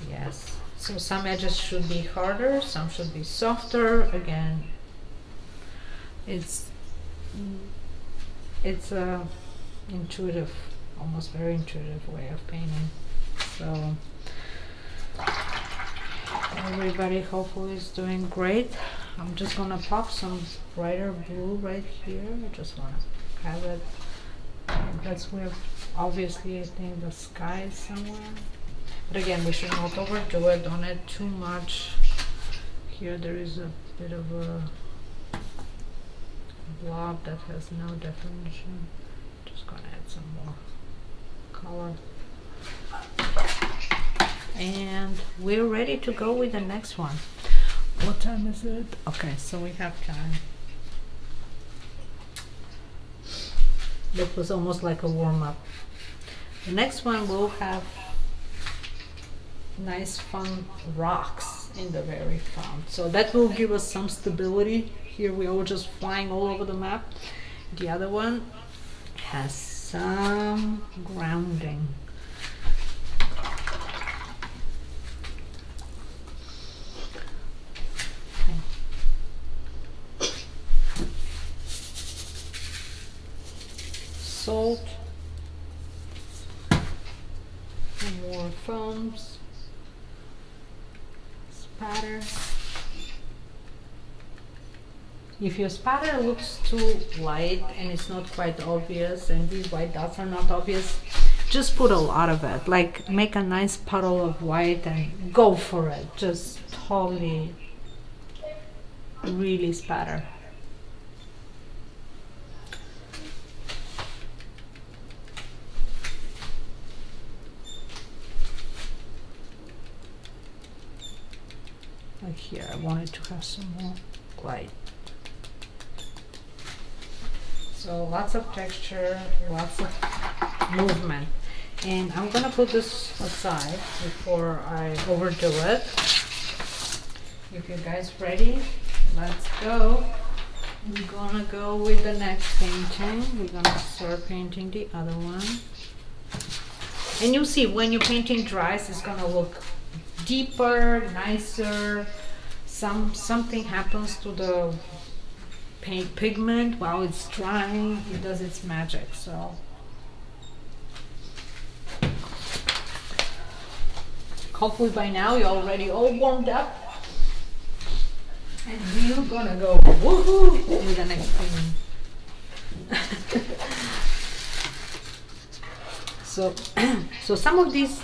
Yes. So some edges should be harder, some should be softer. Again, it's a intuitive, almost very intuitive way of painting. So everybody hopefully is doing great. I'm just gonna pop some brighter blue right here. I just wanna have it. That's where obviously I think the sky is somewhere. But again, we should not overdo it, don't add too much. Here there is a bit of a blob that has no definition. Just gonna add some more color. And we're ready to go with the next one. What time is it? Okay, so we have time. That was almost like a warm-up. The next one will have nice fun rocks in the very front, so that will give us some stability. Here we are just flying all over the map. The other one has some grounding. Salt, more foams, spatter. If your spatter looks too light and it's not quite obvious, and these white dots are not obvious, just put a lot of it, like make a nice puddle of white and go for it. Just totally really spatter. Like here, I wanted to have some more light. So lots of texture, lots of movement. And I'm gonna put this aside before I overdo it. If you guys ready, let's go. We're gonna go with the next painting. We're gonna start painting the other one. And you'll see when your painting dries, it's gonna look deeper, nicer. Something happens to the paint pigment while it's drying. It does its magic. So hopefully by now you're already all warmed up and we're gonna go woohoo with the next painting. So some of these,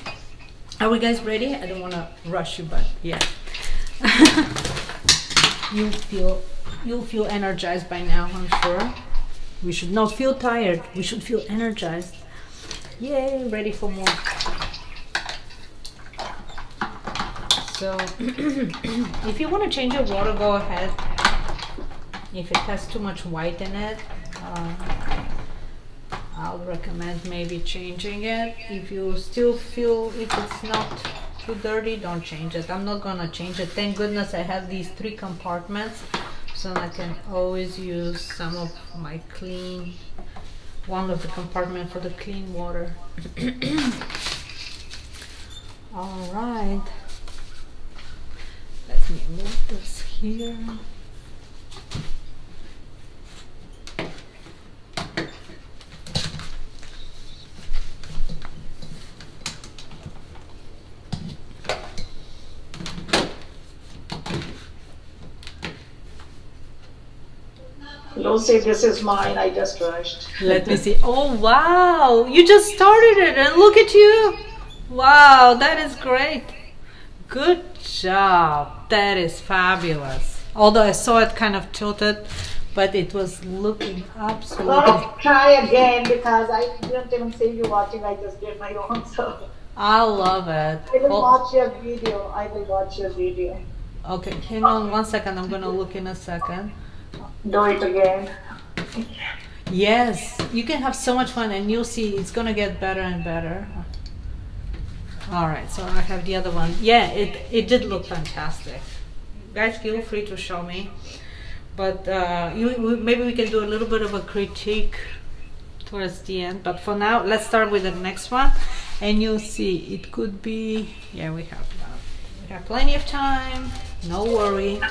are we guys ready? I don't want to rush you, but yeah. You'll feel energized by now, I'm sure. We should not feel tired. We should feel energized. Yay, ready for more. So if you want to change your water, go ahead. If it has too much white in it, I'll recommend maybe changing it. If you still feel if it's not too dirty, don't change it. I'm not gonna change it. Thank goodness I have these 3 compartments, so I can always use some of my clean, one of the compartment for the clean water. All right, let me move this here. Lucy, this is mine. I just rushed. Let me see. Oh wow, you just started it and look at you. Wow, that is great. Good job. That is fabulous. Although I saw it kind of tilted, but it was looking absolutely. Well, try again because I didn't even see you watching. I just did my own. So I love it. I will watch your video. I will watch your video. Okay, hang on 1 second. I'm gonna look in a second. Do it again. Yes, you can have so much fun and you'll see it's gonna get better and better. All right, so I have the other one. Yeah, it did look fantastic. Guys, feel free to show me. But maybe we can do a little bit of a critique towards the end. But for now, let's start with the next one. And you'll see it could be, yeah, we have plenty of time, no worry.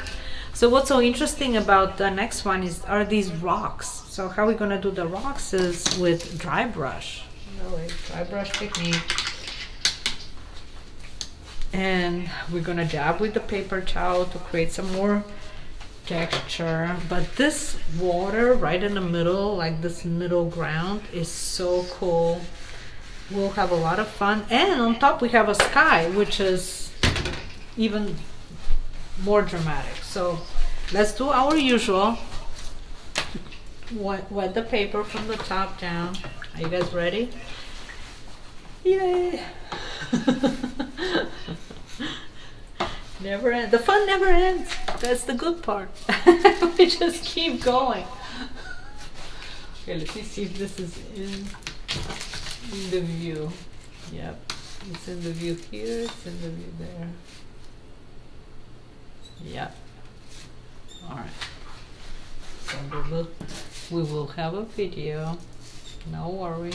So what's so interesting about the next one are these rocks. So how we're gonna do the rocks is with dry brush. Really, dry brush technique. And we're gonna dab with the paper towel to create some more texture. But this water right in the middle, like this middle ground, is so cool. We'll have a lot of fun. And on top we have a sky, which is even more dramatic. So let's do our usual. Wet the paper from the top down. Are you guys ready? Yay! Never end. The fun never ends. That's the good part. We just keep going. Okay, let me see if this is in the view. Yep, it's in the view here. It's in the view there. Yeah. All right. So we will have a video. No worry.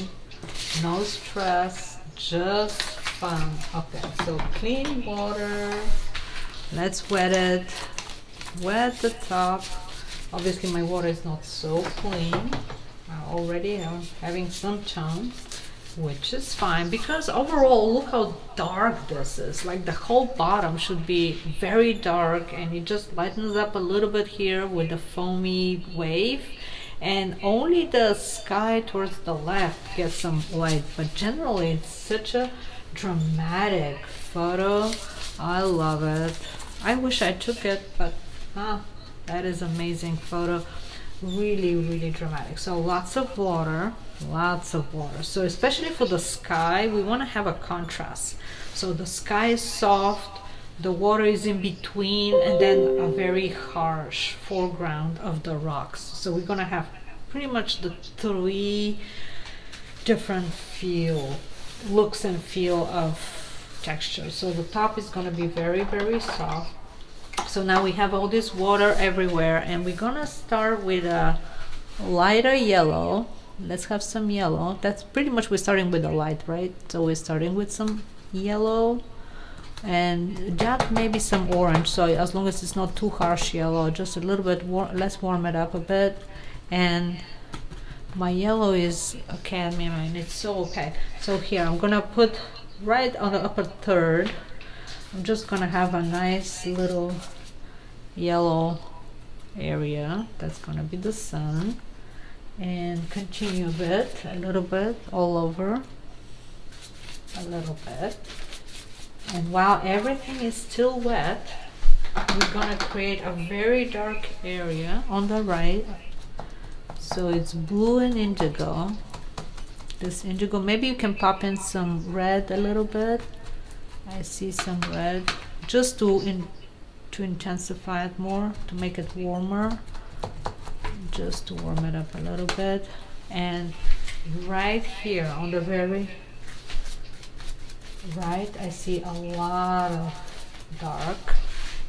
No stress. Just fun. Okay. So clean water. Let's wet it. Wet the top. Obviously, my water is not so clean. Already I'm having some tone, which is fine because overall look how dark this is. Like the whole bottom should be very dark and it just lightens up a little bit here with the foamy wave, and only the sky towards the left gets some light, but generally it's such a dramatic photo. I love it. I wish I took it, but that is amazing photo. Really, really dramatic. So lots of water, lots of water. So especially for the sky, we want to have a contrast. So the sky is soft, the water is in between, and then a very harsh foreground of the rocks. So we're gonna have pretty much the three different looks and feel of texture. So the top is gonna be very, very soft. So now we have all this water everywhere, and we're gonna start with a lighter yellow. Let's have some yellow. That's pretty much, we're starting with the light, right? So we're starting with some yellow, and that maybe some orange. So as long as it's not too harsh yellow, just a little bit let's warm it up a bit. And my yellow is a cadmium and it's so opaque. So here I'm gonna put right on the upper third, I'm just gonna have a nice little yellow area. That's gonna be the sun, and continue a little bit all over, a little bit. And while everything is still wet, we're gonna create a very dark area on the right. So it's blue and indigo. This indigo, maybe you can pop in some red a little bit. I see some red, just to intensify it more, to make it warmer, just to warm it up a little bit. And right here on the very right, I see a lot of dark,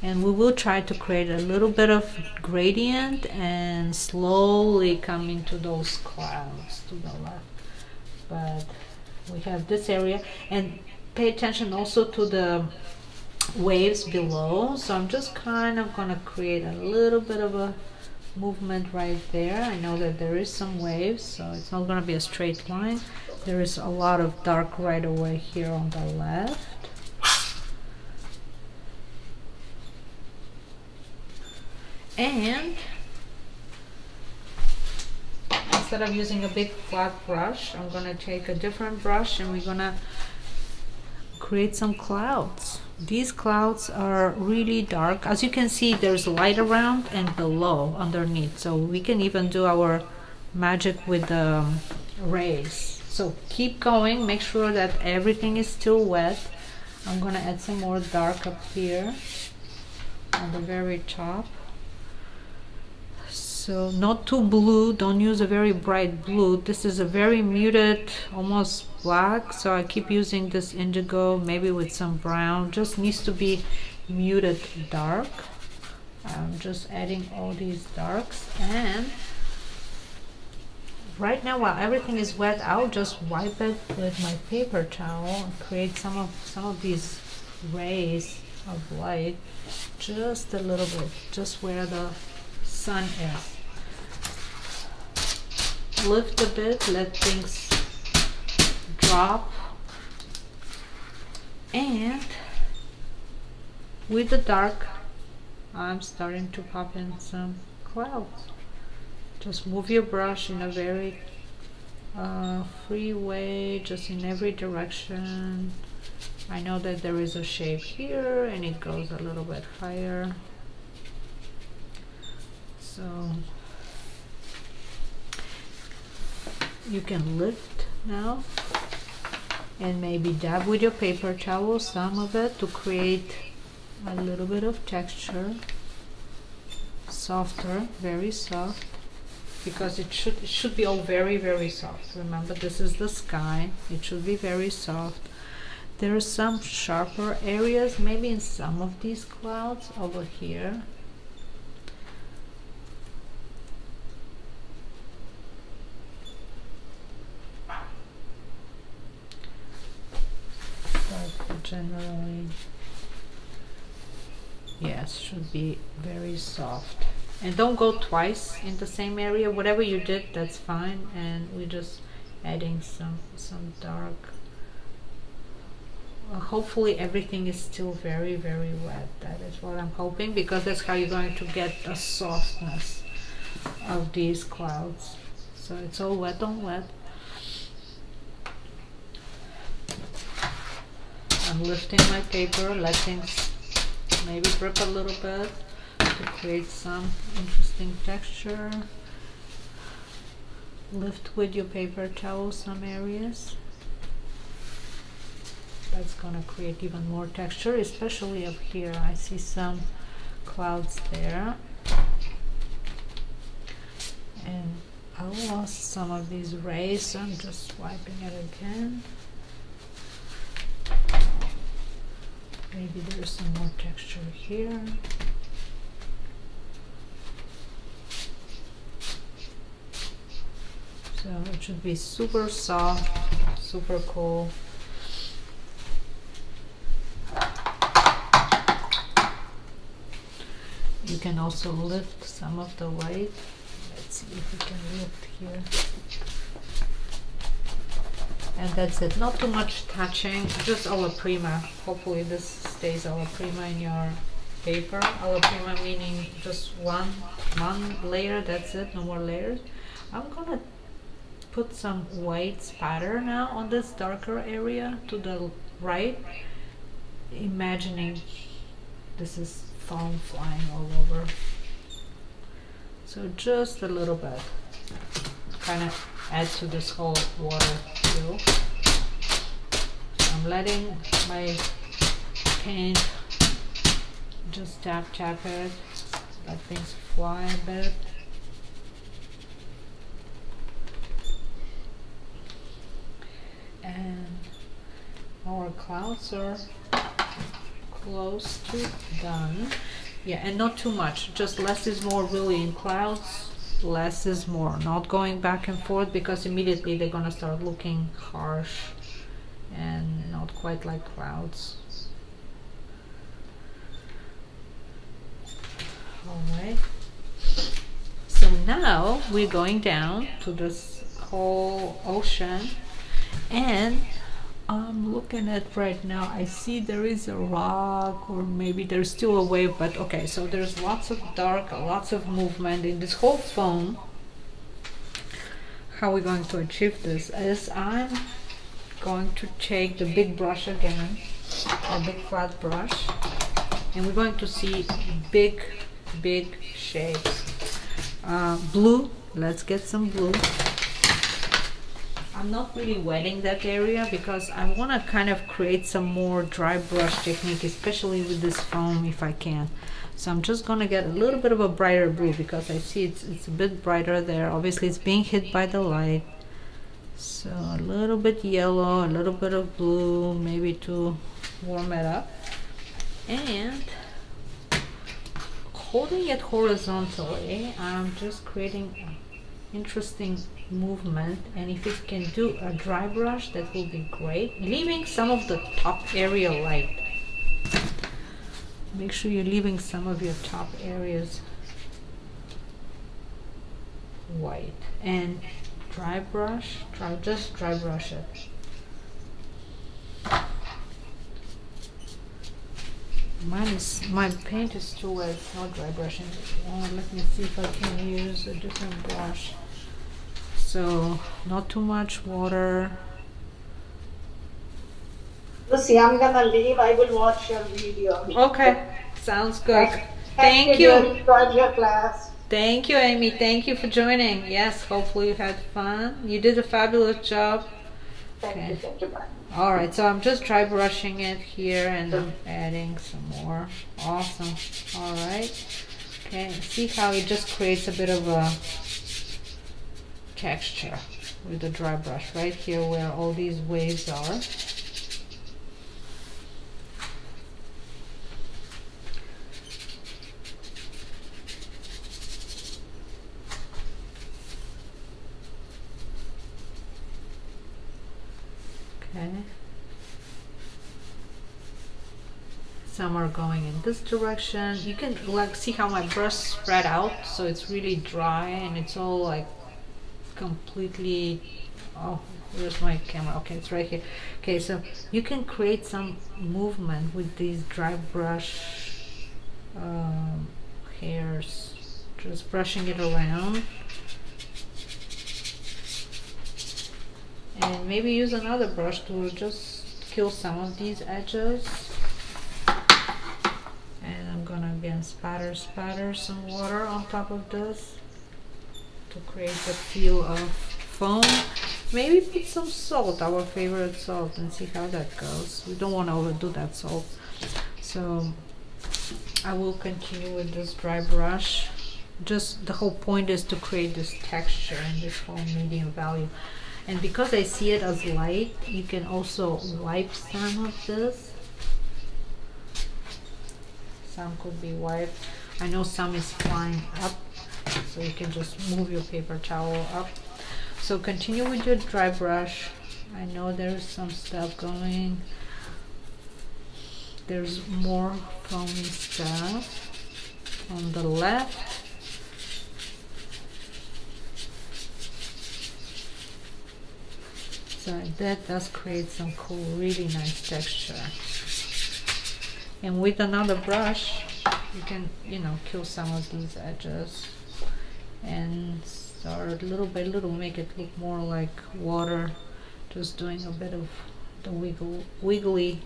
and we will try to create a little bit of gradient and slowly come into those clouds to the left. But we have this area, and pay attention also to the waves below. So I'm just kind of gonna create a little bit of a movement right there. I know that there is some waves, so it's not gonna be a straight line. There is a lot of dark right away here on the left. And instead of using a big flat brush, I'm gonna take a different brush and we're gonna create some clouds. These clouds are really dark. As you can see, there's light around and below underneath. So we can even do our magic with the rays. So keep going, make sure that everything is still wet. I'm gonna add some more dark up here on the very top. So not too blue, don't use a very bright blue. This is a very muted, almost black. So I keep using this indigo, maybe with some brown. Just needs to be muted dark. I'm just adding all these darks, and right now while everything is wet, I'll just wipe it with my paper towel and create some of these rays of light, just a little bit, just where the sun is. Lift a bit, let things drop, and with the dark I'm starting to pop in some clouds. Just move your brush in a very free way, just in every direction. I know that there is a shape here and it goes a little bit higher. So you can lift now and maybe dab with your paper towel some of it to create a little bit of texture. Softer, very soft, because it should be all very, very soft. Remember, this is the sky. It should be very soft. There are some sharper areas maybe in some of these clouds over here. But generally, yes, should be very soft. And don't go twice in the same area. Whatever you did, that's fine. And we're just adding some dark. Hopefully everything is still very, very wet. That is what I'm hoping, because that's how you're going to get a softness. of these clouds. So it's all wet on wet. I'm lifting my paper, letting maybe drip a little bit to create some interesting texture. Lift with your paper towel some areas. That's gonna create even more texture, especially up here. I see some clouds there. And I lost some of these rays, so I'm just swiping it again. Maybe there's some more texture here. So it should be super soft, super cool. You can also lift some of the weight. Let's see if we can lift here. And that's it. Not too much touching, just alla prima. Hopefully this stays alla prima in your paper. Alla prima meaning just one layer, that's it, no more layers. I'm gonna put some white spatter now on this darker area to the right, imagining this is foam flying all over. So just a little bit, kind of add to this whole water feel. So I'm letting my paint just tap it, let things fly a bit. And our clouds are close to done. Yeah, and not too much, just less is more really in clouds. Less is more, not going back and forth, because immediately they're gonna start looking harsh and not quite like clouds. Alright, so now we're going down to this whole ocean, and I'm looking at right now, I see there is a rock, or maybe there's still a wave, but okay, so there's lots of dark, lots of movement in this whole foam. How we're going to achieve this is I'm going to take the big brush again, a big flat brush, and we're going to see big shapes. Blue, let's get some blue. I'm not really wetting that area because I want to kind of create some more dry brush technique, especially with this foam if I can. So I'm just gonna get a little bit of a brighter blue because I see it's a bit brighter there. Obviously it's being hit by the light. So a little bit yellow, a little bit of blue, maybe to warm it up. And holding it horizontally, I'm just creating interesting movement, and if it can do a dry brush, that will be great, leaving some of the top area light. Make sure you're leaving some of your top areas white, and dry brush, just dry brush it. My paint is too wet, it's not dry brushing. Let me see if I can use a different brush. So not too much water. Lucy, I'm gonna leave. I will watch your video. Okay, sounds good. Thank you. Enjoyed your class. Thank you, Amy. Thank you for joining. Yes, hopefully you had fun. You did a fabulous job. Thank you. Thank you. Bye. All right, so I'm just dry brushing it here, and I'm adding some more. Awesome. All right. Okay, see how it just creates a bit of a texture with the dry brush right here where all these waves are. Okay. Some are going in this direction. You can like see how my brush spread out, so it's really dry and it's all like completely. Oh, where's my camera? Okay, it's right here. Okay, so you can create some movement with these dry brush hairs, Just brushing it around. And maybe use another brush to just kill some of these edges. And I'm gonna again spatter some water on top of this to create the feel of foam. Maybe put some salt, our favorite salt, and see how that goes. We don't want to overdo that salt. So I will continue with this dry brush. Just the whole point is to create this texture and this whole medium value. And because I see it as light, you can also wipe some of this. Some could be wiped. I know some is flying up, so you can just move your paper towel up. So continue with your dry brush. I know there's some stuff going. There's more foamy stuff on the left. So that does create some cool, really nice texture. And with another brush, you can, you know, kill some of these edges and start little by little, make it look more like water. Just doing a bit of the wiggly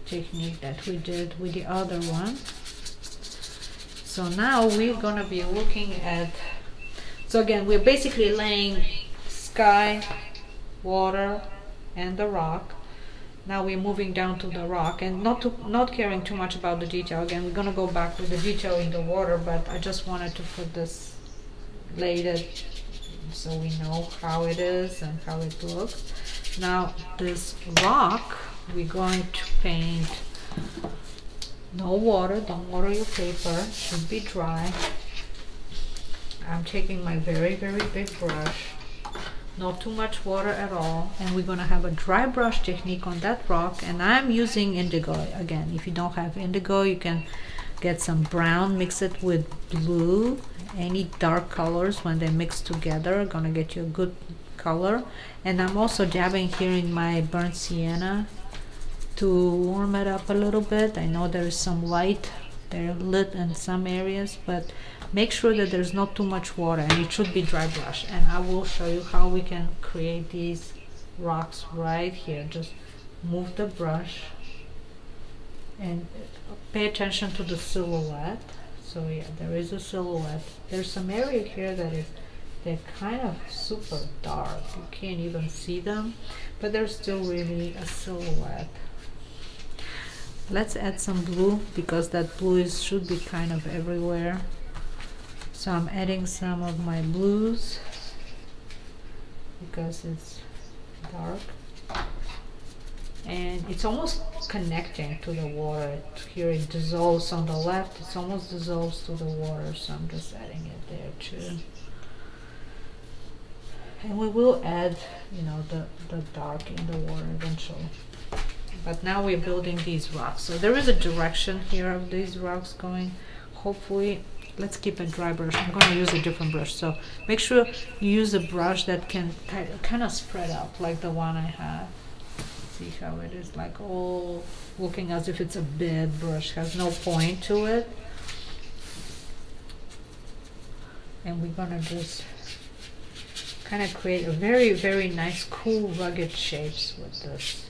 technique that we did with the other one. So now we're gonna be looking at, so again, we're basically laying sky, water, and the rock. Now we're moving down to the rock, and not caring too much about the detail. Again, we're gonna go back with the detail in the water, but I just wanted to put this, laid it so we know how it is and how it looks. Now this rock, we're going to paint. No water, don't water your paper, should be dry. I'm taking my very, very big brush. Not too much water at all, and we're gonna have a dry brush technique on that rock, and I'm using indigo. Again, if you don't have indigo, you can get some brown, mix it with blue. Any dark colors, when they mix together, are gonna get you a good color. And I'm also dabbing here in my burnt sienna to warm it up a little bit. I know there is some light, they're lit in some areas, but make sure that there's not too much water, and it should be dry brush. And I will show you how we can create these rocks right here. Just move the brush and pay attention to the silhouette. So yeah, there is a silhouette. There's some area here that is, they're kind of super dark. You can't even see them, but there's still really a silhouette. Let's add some blue, because that blue should be kind of everywhere. So I'm adding some of my blues because it's dark, and it's almost connecting to the water. Here it dissolves on the left, it almost dissolves to the water, so I'm just adding it there too. And we will add, you know, the dark in the water eventually. But now we're building these rocks. So there is a direction here of these rocks going. Hopefully, let's keep a dry brush. I'm going to use a different brush. So make sure you use a brush that can kind of spread out, like the one I have. See how it is, like all looking as if it's a bed brush, has no point to it. And we're going to just kind of create a very, very nice, cool, rugged shapes with this.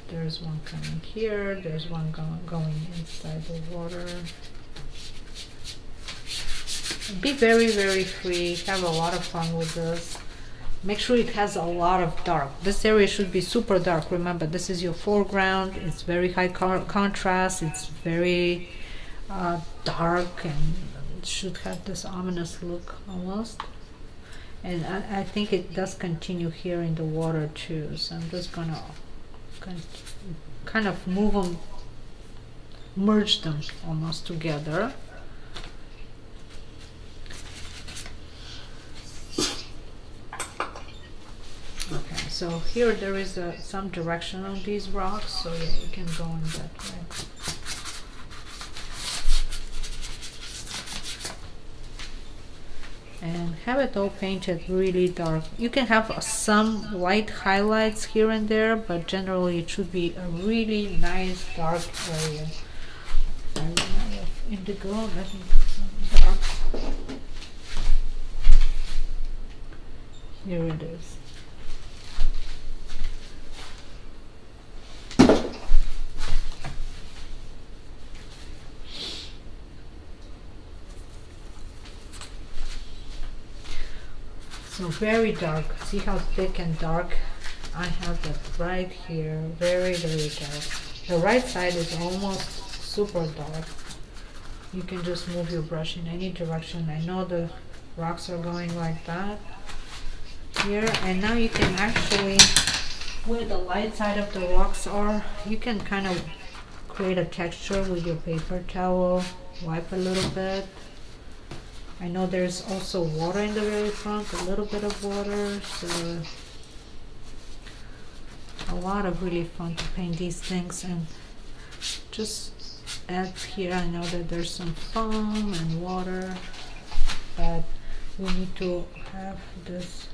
There's one coming here, there's one going inside the water. Be very, very free, have a lot of fun with this. Make sure it has a lot of dark. This area should be super dark. Remember, this is your foreground, it's very high contrast, it's very dark, and it should have this ominous look almost. And I think it does continue here in the water too, so I'm just gonna kind of move them, merge them almost together. Okay, so here there is some direction on these rocks, so yeah, you can go in that way. And have it all painted really dark. You can have some light highlights here and there, but generally it should be a really nice dark area. I run out of indigo. Let me put some dark. Here it is. So very dark. See how thick and dark I have that right here. Very, very dark. The right side is almost super dark. You can just move your brush in any direction. I know the rocks are going like that here, and now you can actually, where the light side of the rocks are, you can kind of create a texture with your paper towel. Wipe a little bit. I know there's also water in the very front, a little bit of water, so a lot of really fun to paint these things. And just add here, I know that there's some foam and water, but we need to have this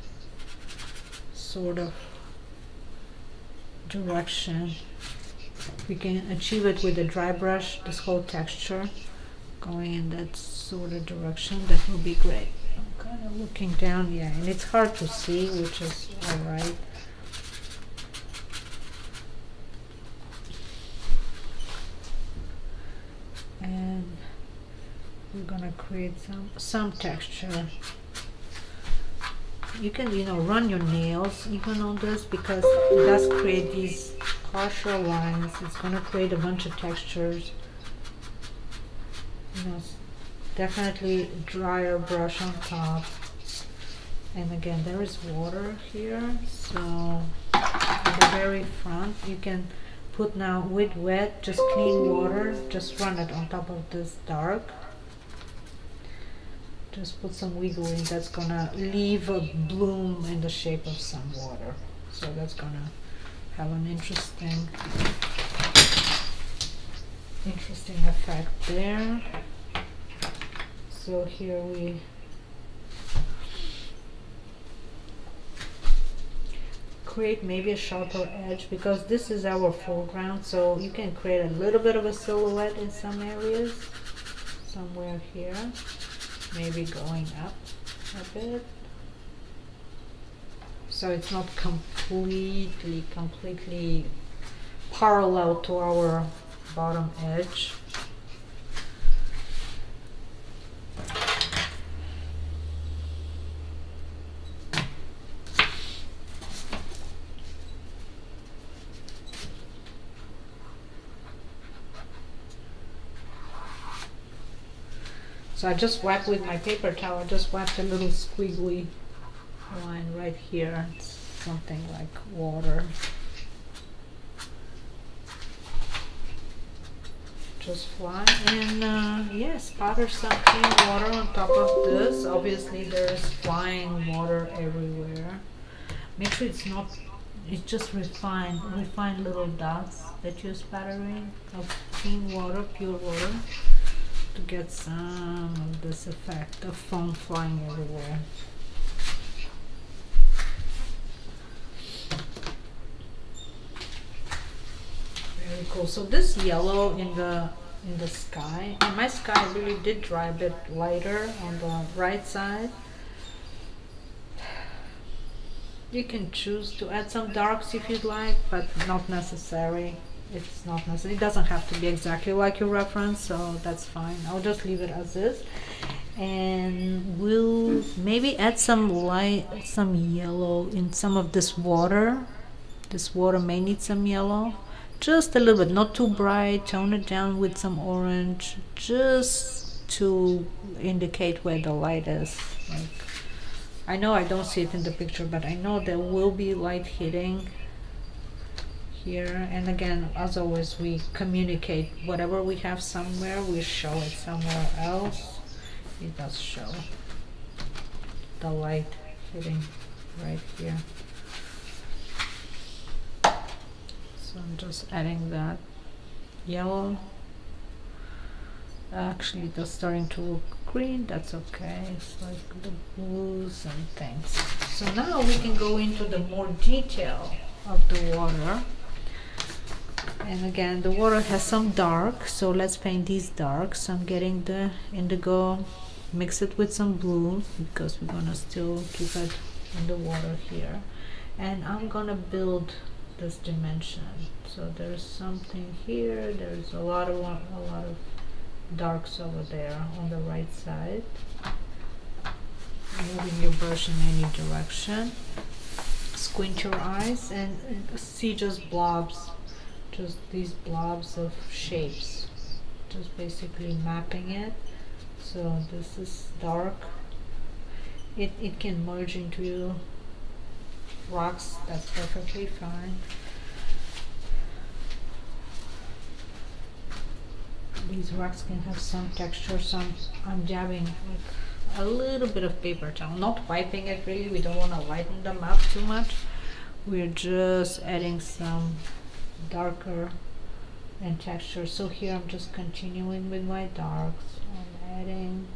sort of direction. We can achieve it with a dry brush, this whole texture going in that sort of direction. That will be great. I'm kind of looking down, yeah, and it's hard to see, which is alright. And we're gonna create some texture. You can, you know, run your nails even on this, because it does create these harsher lines. It's gonna create a bunch of textures. You know, definitely drier brush on top. And again, there is water here, so at the very front you can put now with wet, just clean water, just run it on top of this dark. Just put some wiggling. That's gonna leave a bloom in the shape of some water, so that's gonna have an interesting effect there. So here we create maybe a sharper edge, because this is our foreground, so you can create a little bit of a silhouette in some areas, somewhere here, maybe going up a bit, so it's not completely parallel to our bottom edge. So I just whacked with my paper towel, I just whacked a little squiggly line right here. It's something like water. Just fly, and yes, spatter some clean water on top of this. Obviously there's flying water everywhere. Make sure it's not, it's just refined little dots that you're spattering of clean water, pure water, to get some of this effect of foam flying everywhere. Very cool. So this yellow in the sky, and my sky really did dry a bit lighter on the right side. You can choose to add some darks if you'd like, but not necessary. It's not necessary. It doesn't have to be exactly like your reference, so that's fine. I'll just leave it as is, and we'll maybe add some light, some yellow in some of this water. This water may need some yellow, just a little bit, not too bright. Tone it down with some orange, just to indicate where the light is. Like, I know I don't see it in the picture, but I know there will be light hitting here. And again, as always, we communicate whatever we have somewhere, we show it somewhere else. It does show the light hitting right here. So I'm just adding that yellow Actually, they're starting to look green. That's okay. It's like the blues and things. So now we can go into the more detail of the water. And again, the water has some dark, so let's paint these darks. I'm getting the indigo, mix it with some blue because we're gonna still keep it in the water here. And I'm gonna build this dimension. So there's something here. There's a lot of darks over there on the right side. Moving your brush in any direction. Squint your eyes and see just blobs, just these blobs of shapes. Just basically mapping it. So this is dark. It can merge into rocks. That's perfectly fine. These rocks can have some texture, some. I'm dabbing like a little bit of paper towel, not wiping it really. We don't want to lighten them up too much. We're just adding some darker and texture. So here I'm just continuing with my darks and adding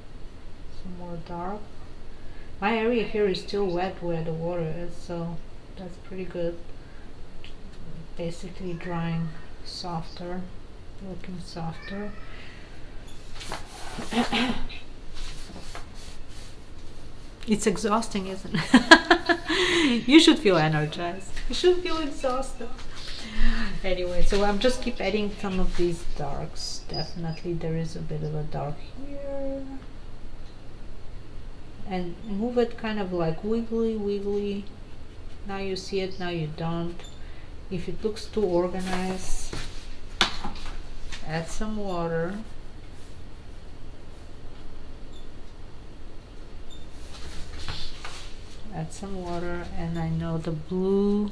some more dark. My area here is still wet where the water is, so that's pretty good. Basically drying softer, looking softer. It's exhausting, isn't it? You should feel energized. You should feel exhausted. Anyway, so I'm just keep adding some of these darks. Definitely there is a bit of a dark here. And move it kind of like wiggly. Now you see it, now you don't. If it looks too organized, add some water. Add some water, and I know the blue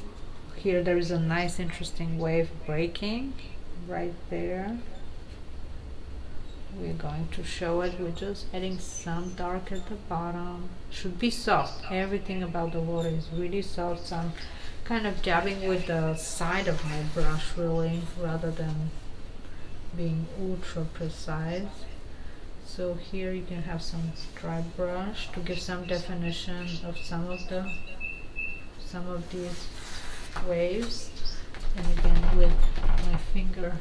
here, there is a nice interesting wave breaking right there. We're going to show it. We're just adding some dark at the bottom. Should be soft. Everything about the water is really soft, so I'm kind of dabbing with the side of my brush really, rather than being ultra precise. So here you can have some dry brush to give some definition of some of these waves, and again with my finger.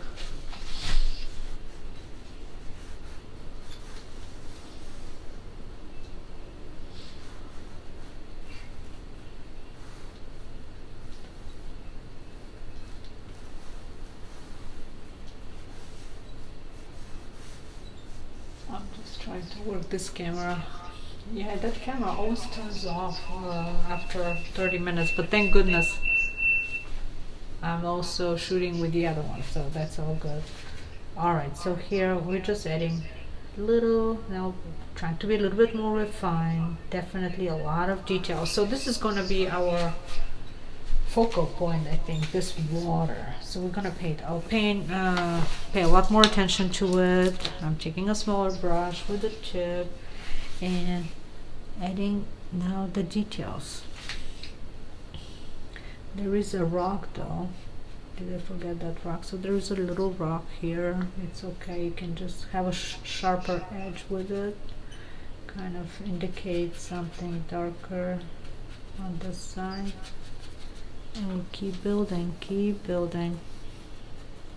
I'm just trying to work this camera. Yeah, that camera always turns off after 30 minutes, but thank goodness I'm also shooting with the other one, so that's all good. Alright, so here we're just adding little, now trying to be a little bit more refined, definitely a lot of detail. So this is going to be our focal point, I think, this water. So we're gonna paint. I'll pay a lot more attention to it. I'm taking a smaller brush with the tip and adding now the details. There is a rock though. Did I forget that rock? So there is a little rock here. It's okay. You can just have a sharper edge with it. Kind of indicate something darker on this side. And we'll keep building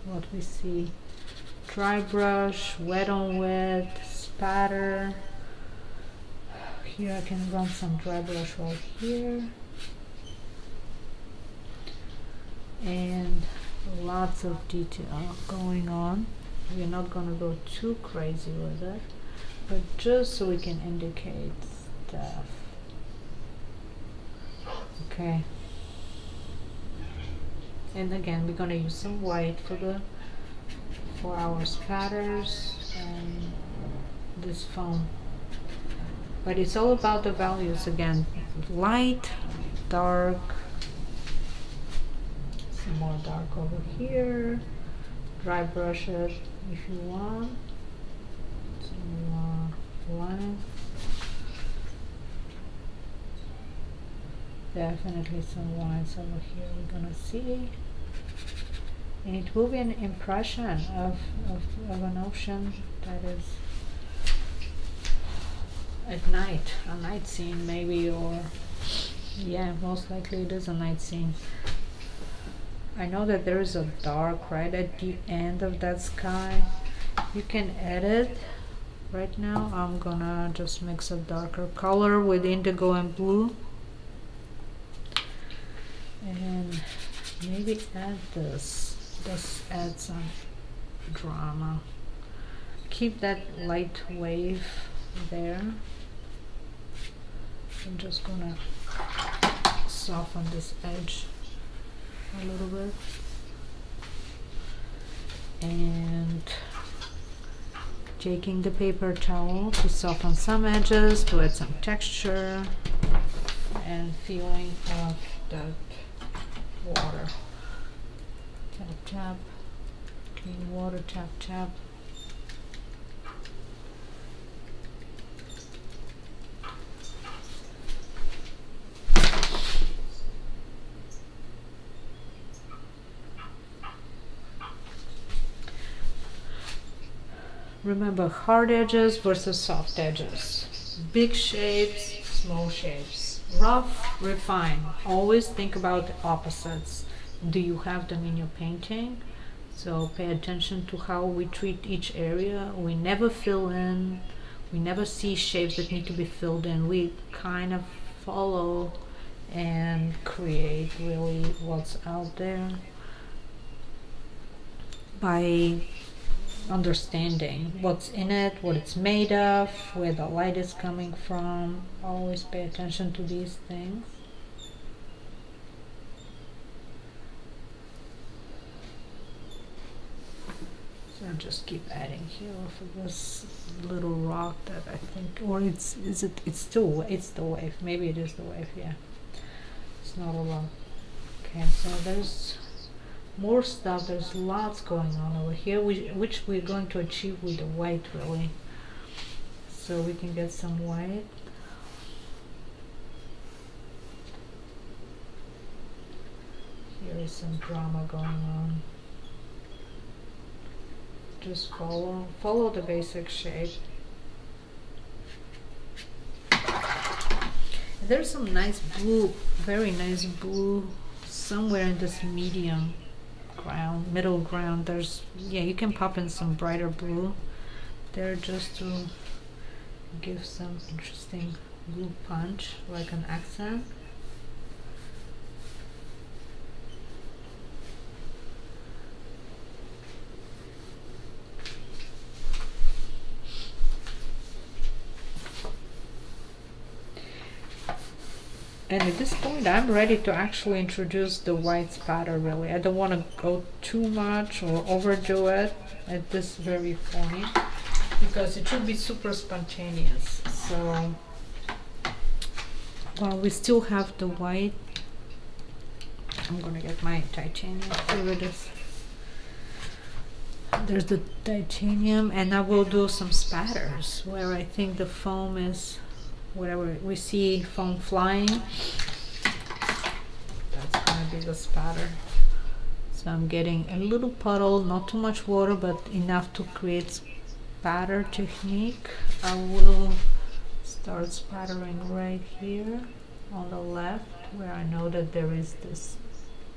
what we see. Dry brush, wet on wet, spatter. Here I can run some dry brush right here. And lots of detail going on. We're not gonna go too crazy with it, but just so we can indicate stuff. Okay. And again, we're gonna use some white for our spatters and this foam. But it's all about the values again. Light, dark, some more dark over here. Dry brush it if you want. Some more line. Definitely some lines over here we're gonna see. And it will be an impression of an ocean that is. At night, a night scene maybe, or yeah, most likely it is a night scene. I know that there is a dark right at the end of that sky. You can edit. Right now I'm gonna just mix a darker color with indigo and blue, and maybe add this. Just add some drama. Keep that light wave there. I'm just gonna soften this edge a little bit, and taking the paper towel to soften some edges, to add some texture and feeling of that water. Tap tap, clean water, tap tap. Remember, hard edges versus soft edges. Big shapes, small shapes. Rough, refine. Always think about the opposites. Do you have them in your painting? So pay attention to how we treat each area. We never fill in. We never see shapes that need to be filled in. We kind of follow and create really what's out there by understanding what's in it, what it's made of, where the light is coming from. Always pay attention to these things. So just keep adding here for this little rock that I think, or it's the wave. Maybe it is the wave. Yeah, it's not a lot. Okay, so there's more stuff. There's lots going on over here, which we're going to achieve with the white, really. So we can get some white. Here is some drama going on. Just follow the basic shape. There's some nice blue, very nice blue somewhere in this medium ground, middle ground. There's, yeah, you can pop in some brighter blue there just to give some interesting blue punch, like an accent. And at this point I'm ready to actually introduce the white spatter, really. I don't want to go too much or overdo it at this very point, because it should be super spontaneous. So while we still have the white, I'm gonna get my titanium. Here it is. There's the titanium, and I will do some spatters where I think the foam is, whatever we see foam flying, that's gonna be the spatter. So I'm getting a little puddle, not too much water, but enough to create spatter technique. I will start spattering right here on the left, where I know that there is this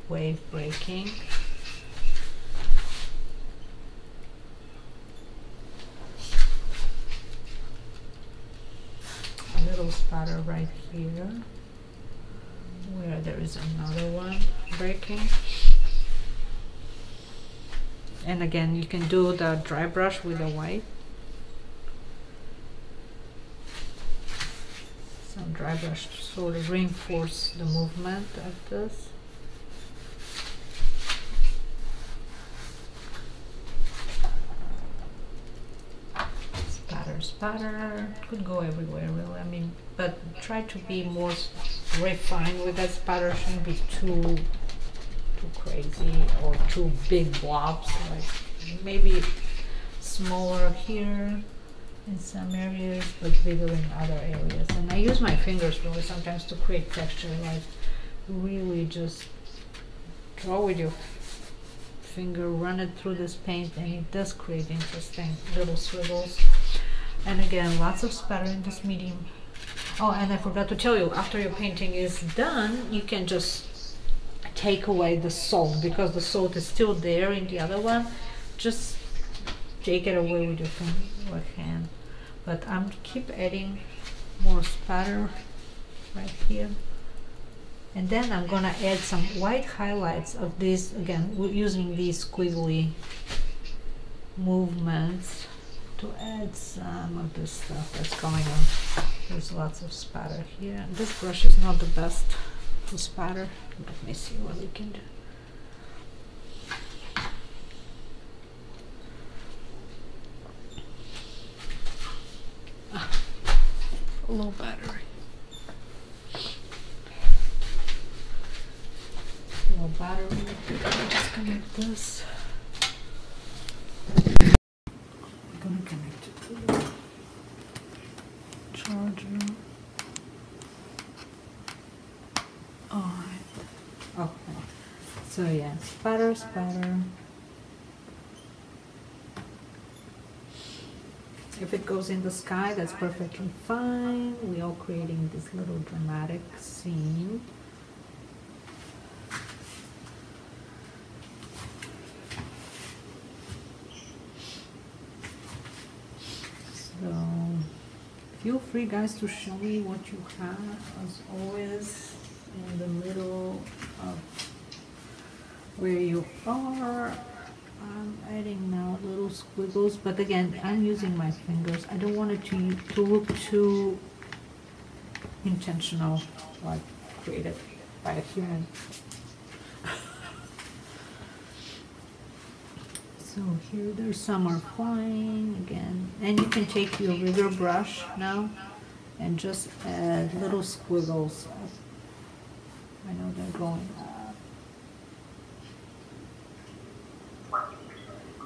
wave breaking. Little spatter right here where there is another one breaking. And again, you can do the dry brush with the white. Some dry brush to sort of reinforce the movement of this. Spatter could go everywhere, really. I mean, but try to be more refined with that spatter. Shouldn't be too crazy or too big blobs. Like maybe smaller here in some areas, but bigger in other areas. And I use my fingers really sometimes to create texture. Like really just draw with your finger, run it through this paint, and it does create interesting little swiggles. And again, lots of spatter in this medium. Oh, and I forgot to tell you, after your painting is done, you can just take away the salt, because the salt is still there in the other one. Just take it away with your finger or hand. But I'm keep adding more spatter right here. And then I'm gonna add some white highlights of this, again, we're using these squiggly movements to add some of this stuff that's going on. There's lots of spatter here. This brush is not the best for spatter. Let me see what we can do. Low battery. Low battery. I'm just connect this. I'm gonna connect it to the charger. Alright. Okay. So yeah, spatter, spatter. If it goes in the sky, that's perfectly fine. We are creating this little dramatic scene. So feel free, guys, to show me what you have, as always, in the middle of where you are. I'm adding now little squiggles, but again, I'm using my fingers. I don't want it to look too intentional, like created by a human. So here, there's some are flying again, and you can take your bigger brush now and just add little squiggles. I know they're going up.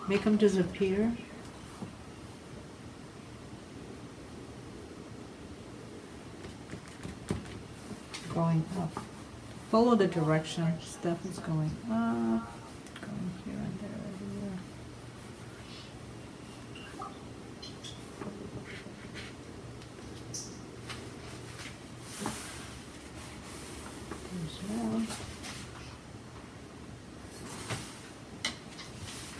Make them disappear. Going up. Follow the direction. Stuff is going up. Going here and there, everywhere. There's one.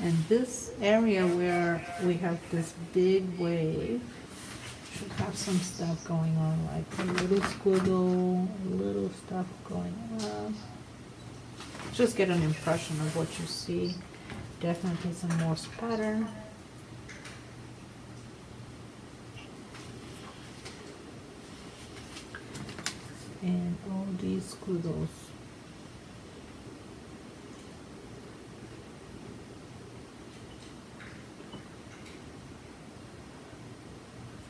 And this area where we have this big wave should have some stuff going on, like a little squiggle, little stuff going up. Just get an impression of what you see. Definitely some more spatter. And all these squiggles.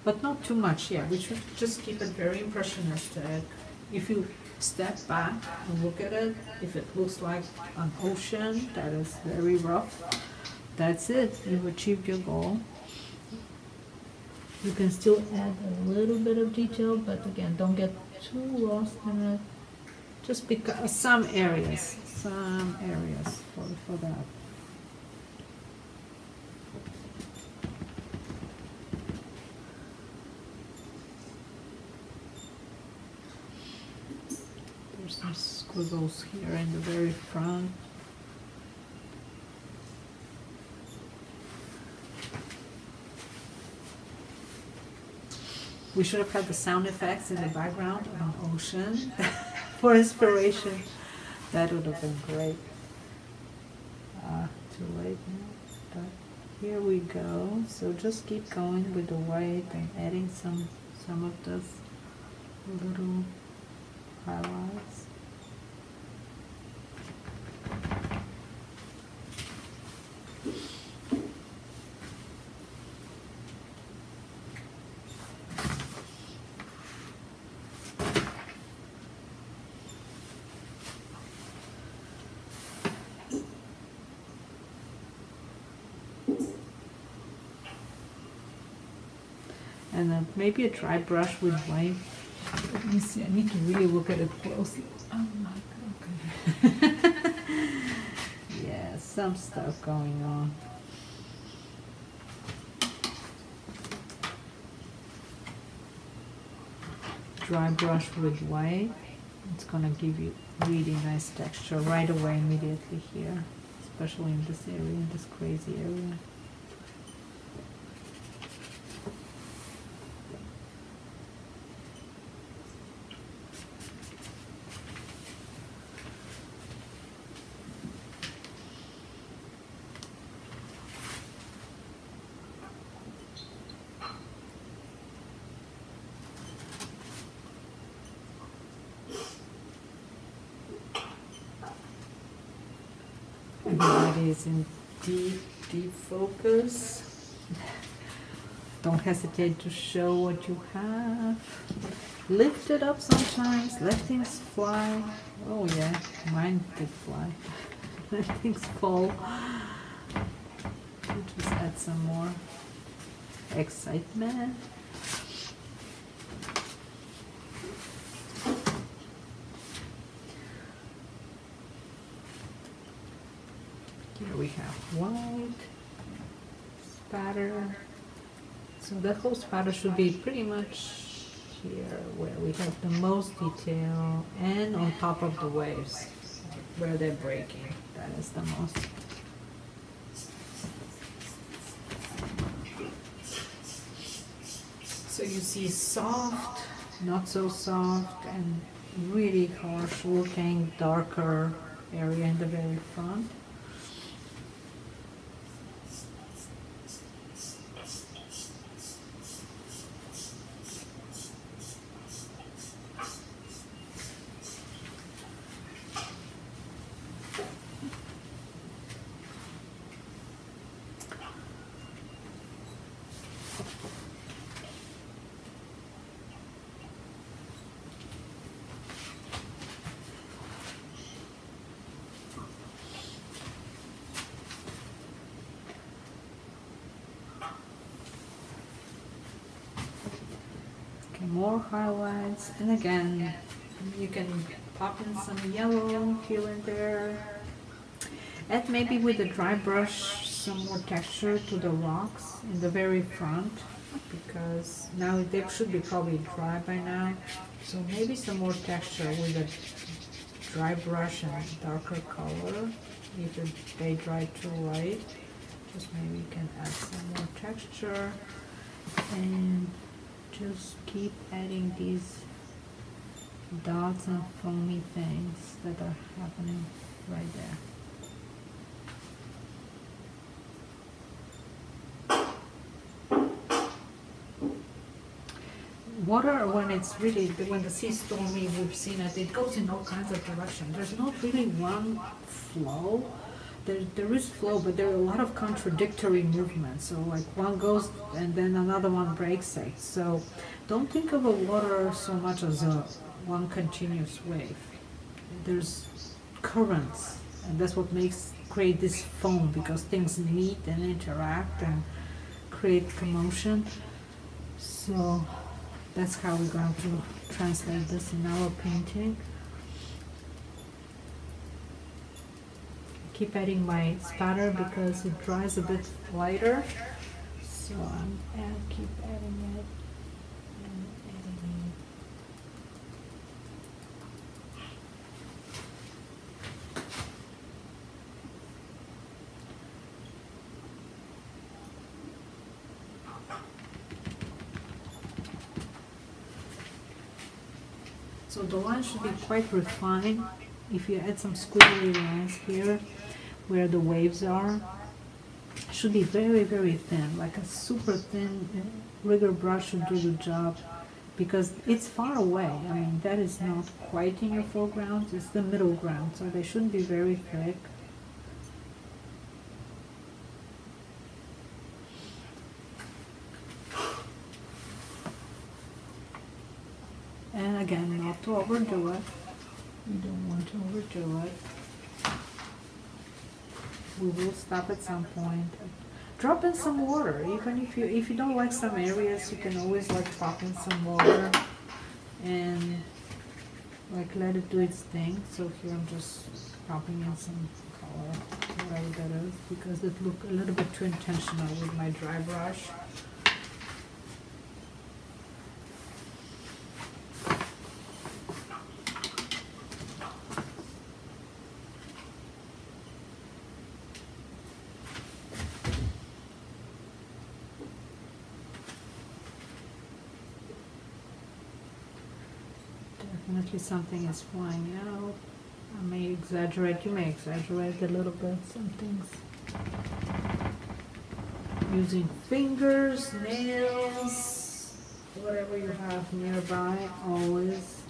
But not too much, yeah. We should just keep it very impressionistic. If you step back and look at it, if it looks like an ocean that is very rough, that's it. You've achieved your goal. You can still add a little bit of detail, but again, don't get too lost in it. Just pick some areas for that. Some squiggles here in the very front. We should have had the sound effects in the background of an ocean for inspiration. That would have been great. Too late now, but here we go. So just keep going with the white and adding some of those little highlights. And maybe a dry brush with white. Let me see, I need to really look at it closely. Oh my god, okay. Yes. some stuff going on. Dry brush with white. It's gonna give you really nice texture right away, immediately here, especially in this area, in this crazy area. Everybody is in deep focus. Don't hesitate to show what you have. Lift it up sometimes, let things fly. Oh yeah, mine did fly. Let things fall. Just add some more excitement. Here we have white spatter. So that whole spatter should be pretty much here where we have the most detail and on top of the waves where they're breaking. That is the most. So you see soft, not so soft, and really harsh looking darker area in the very front. More highlights, and again you can pop in some yellow here and there. Add maybe with a dry brush some more texture to the rocks in the very front, because now they should be probably dry by now, so maybe some more texture with a dry brush and darker color. If they dry too light, just maybe you can add some more texture and just keep adding these dots and foamy things that are happening right there. Water, when it's really, when the sea's stormy, we've seen it, it goes in all kinds of directions. There's not really one flow. There is flow, but there are a lot of contradictory movements. So like one goes and then another one breaks it. So don't think of a water so much as a one continuous wave. There's currents, and that's what create this foam, because things meet and interact and create commotion. So that's how we're going to translate this in our painting. Keep adding my spatter because it dries a bit lighter, so I'll keep adding it and adding it. So the line should be quite refined. If you add some squiggly lines here where the waves are, it should be very, very thin, like a super thin rigger brush should do the job, because it's far away. I mean, that is not quite in your foreground, it's the middle ground, so they shouldn't be very thick. And again, not to overdo it. You don't want to overdo it. We will stop at some point. Drop in some water. Even if you don't like some areas, you can always like pop in some water and like let it do its thing. So here I'm just popping in some color. whatever that is, because it looked a little bit too intentional with my dry brush. Definitely something is flying out. I may exaggerate, you may exaggerate a little bit, some things. Using fingers, nails, whatever you have nearby, always.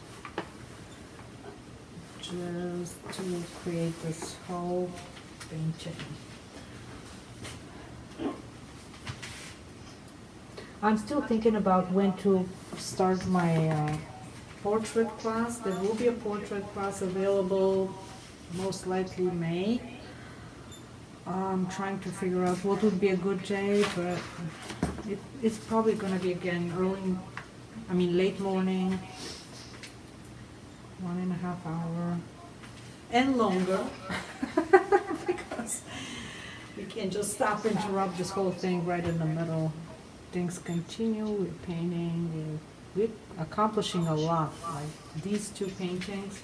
Just to create this whole painting. I'm still thinking about when to start my portrait class. There will be a portrait class available most likely May. I'm trying to figure out what would be a good day, but it's probably going to be again late morning, 1.5 hour, and longer, because we can't just stop and interrupt this whole thing right in the middle. Things continue, we're painting, we're accomplishing a lot. Like these two paintings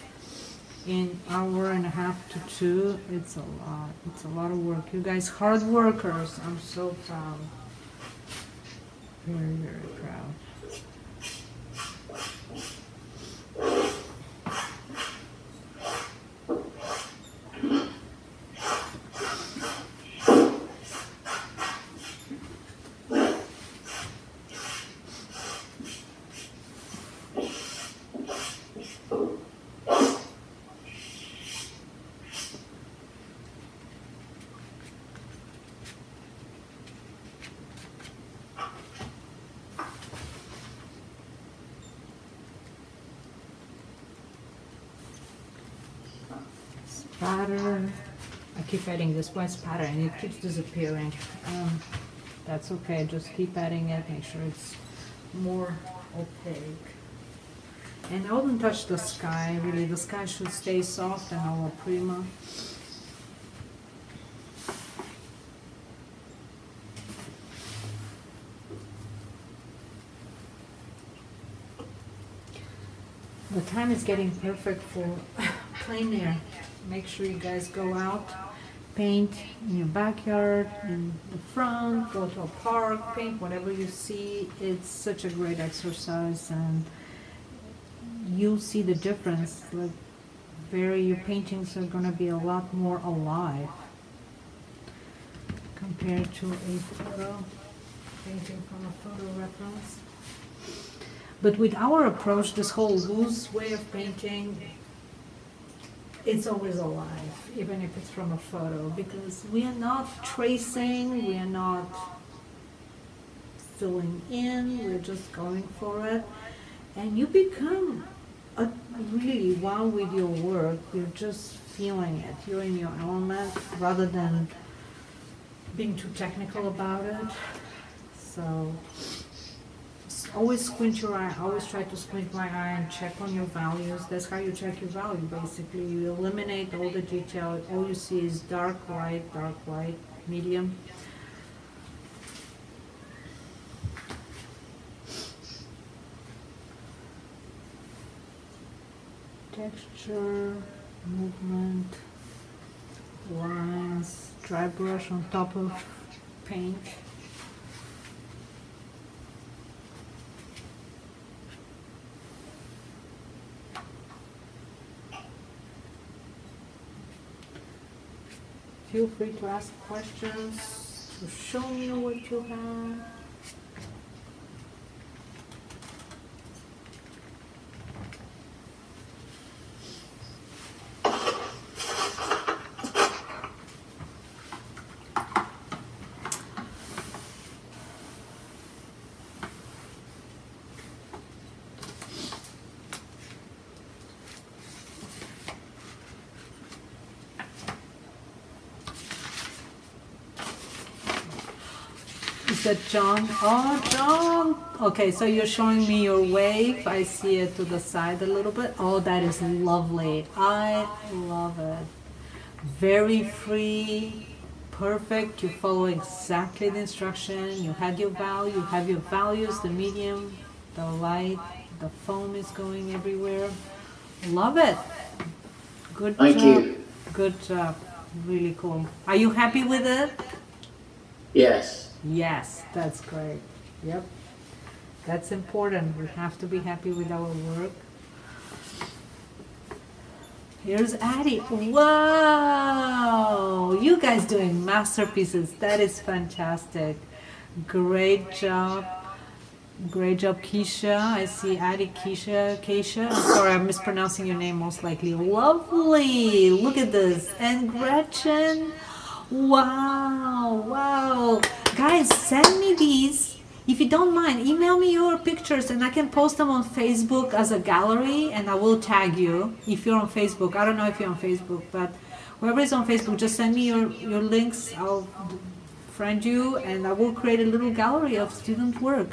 in 1.5 to 2, it's a lot. It's a lot of work. You guys, hard workers. I'm so proud. Very, very proud. Spatter. I keep adding this white spatter and it keeps disappearing. That's okay, just keep adding it, make sure it's more opaque. And I wouldn't touch the sky, really. The sky should stay soft and alla prima. The time is getting perfect for plein air. Make sure you guys go out, paint in your backyard, in the front, go to a park, paint whatever you see. It's such a great exercise, and you'll see the difference. Like, your paintings are going to be a lot more alive compared to a photo, painting from a photo reference. But with our approach, this whole loose way of painting, it's always alive, even if it's from a photo, because we are not tracing, we are not filling in, we're just going for it. And you become really one with your work. You're just feeling it. You're in your element rather than being too technical about it. So always squint your eye. I always try to squint my eye and check on your values. That's how you check your value, basically. You eliminate all the detail. All you see is dark, light, medium. Texture, movement, lines, dry brush on top of paint. Feel free to ask questions, to show me what you have. Is that John? Oh, John! Okay, so you're showing me your wave. I see it to the side a little bit. Oh, that is lovely. I love it. Very free, perfect. You follow exactly the instruction. You had your value, you have your values, the medium, the light, the foam is going everywhere. Love it. Good job. Thank you. Good job. Really cool. Are you happy with it? Yes. Yes, that's great. Yep. That's important. We have to be happy with our work. Here's Addie. Wow! You guys doing masterpieces. That is fantastic. Great job. Great job, Keisha. I see Addie, Keisha. I'm sorry, I'm mispronouncing your name most likely. Lovely. Look at this. And Gretchen. Wow. Wow. Guys, send me these. If you don't mind, email me your pictures and I can post them on Facebook as a gallery and I will tag you if you're on Facebook. I don't know if you're on Facebook, but whoever is on Facebook, just send me your links. I'll friend you and I will create a little gallery of student work.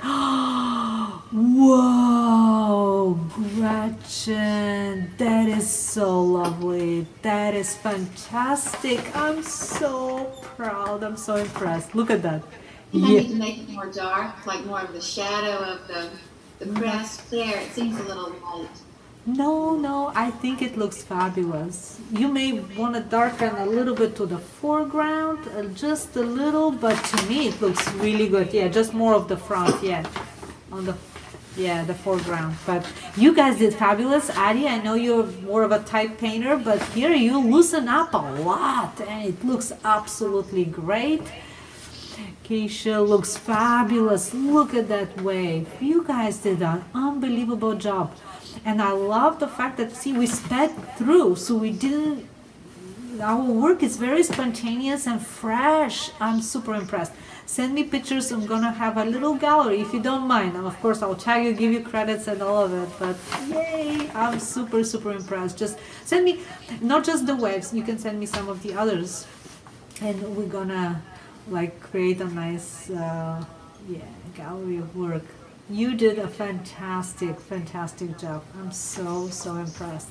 Whoa, Gretchen, that is so lovely. That is fantastic. I'm so proud. I'm so impressed. Look at that. I need to make it more dark, like more of the shadow of the crest there. It seems a little light. No, I think it looks fabulous. You may want to darken a little bit to the foreground, just a little, but to me it looks really good. Yeah, just more of the front, yeah, on the foreground. But you guys did fabulous. Addie, I know you're more of a type painter, but here you loosen up a lot, and it looks absolutely great. Keisha looks fabulous. Look at that wave. You guys did an unbelievable job. And I love the fact that, see, we sped through, so we didn't, our work is very spontaneous and fresh. I'm super impressed. Send me pictures. I'm gonna have a little gallery if you don't mind. And of course, I'll tag you, give you credits and all of it. But yay, I'm super impressed. Just send me, not just the waves, you can send me some of the others. And we're gonna like create a nice gallery of work. You did a fantastic job. I'm so impressed.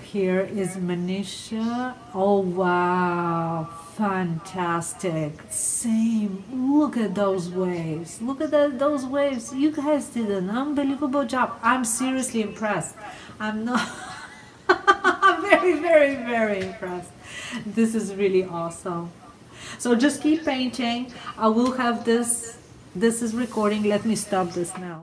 Here is Manisha. Oh wow, fantastic. Same. Look at those waves. Look at those waves. You guys did an unbelievable job. I'm seriously impressed. I'm not I'm very impressed. This is really awesome. So just keep painting. I will have this is recording. Let me stop this now.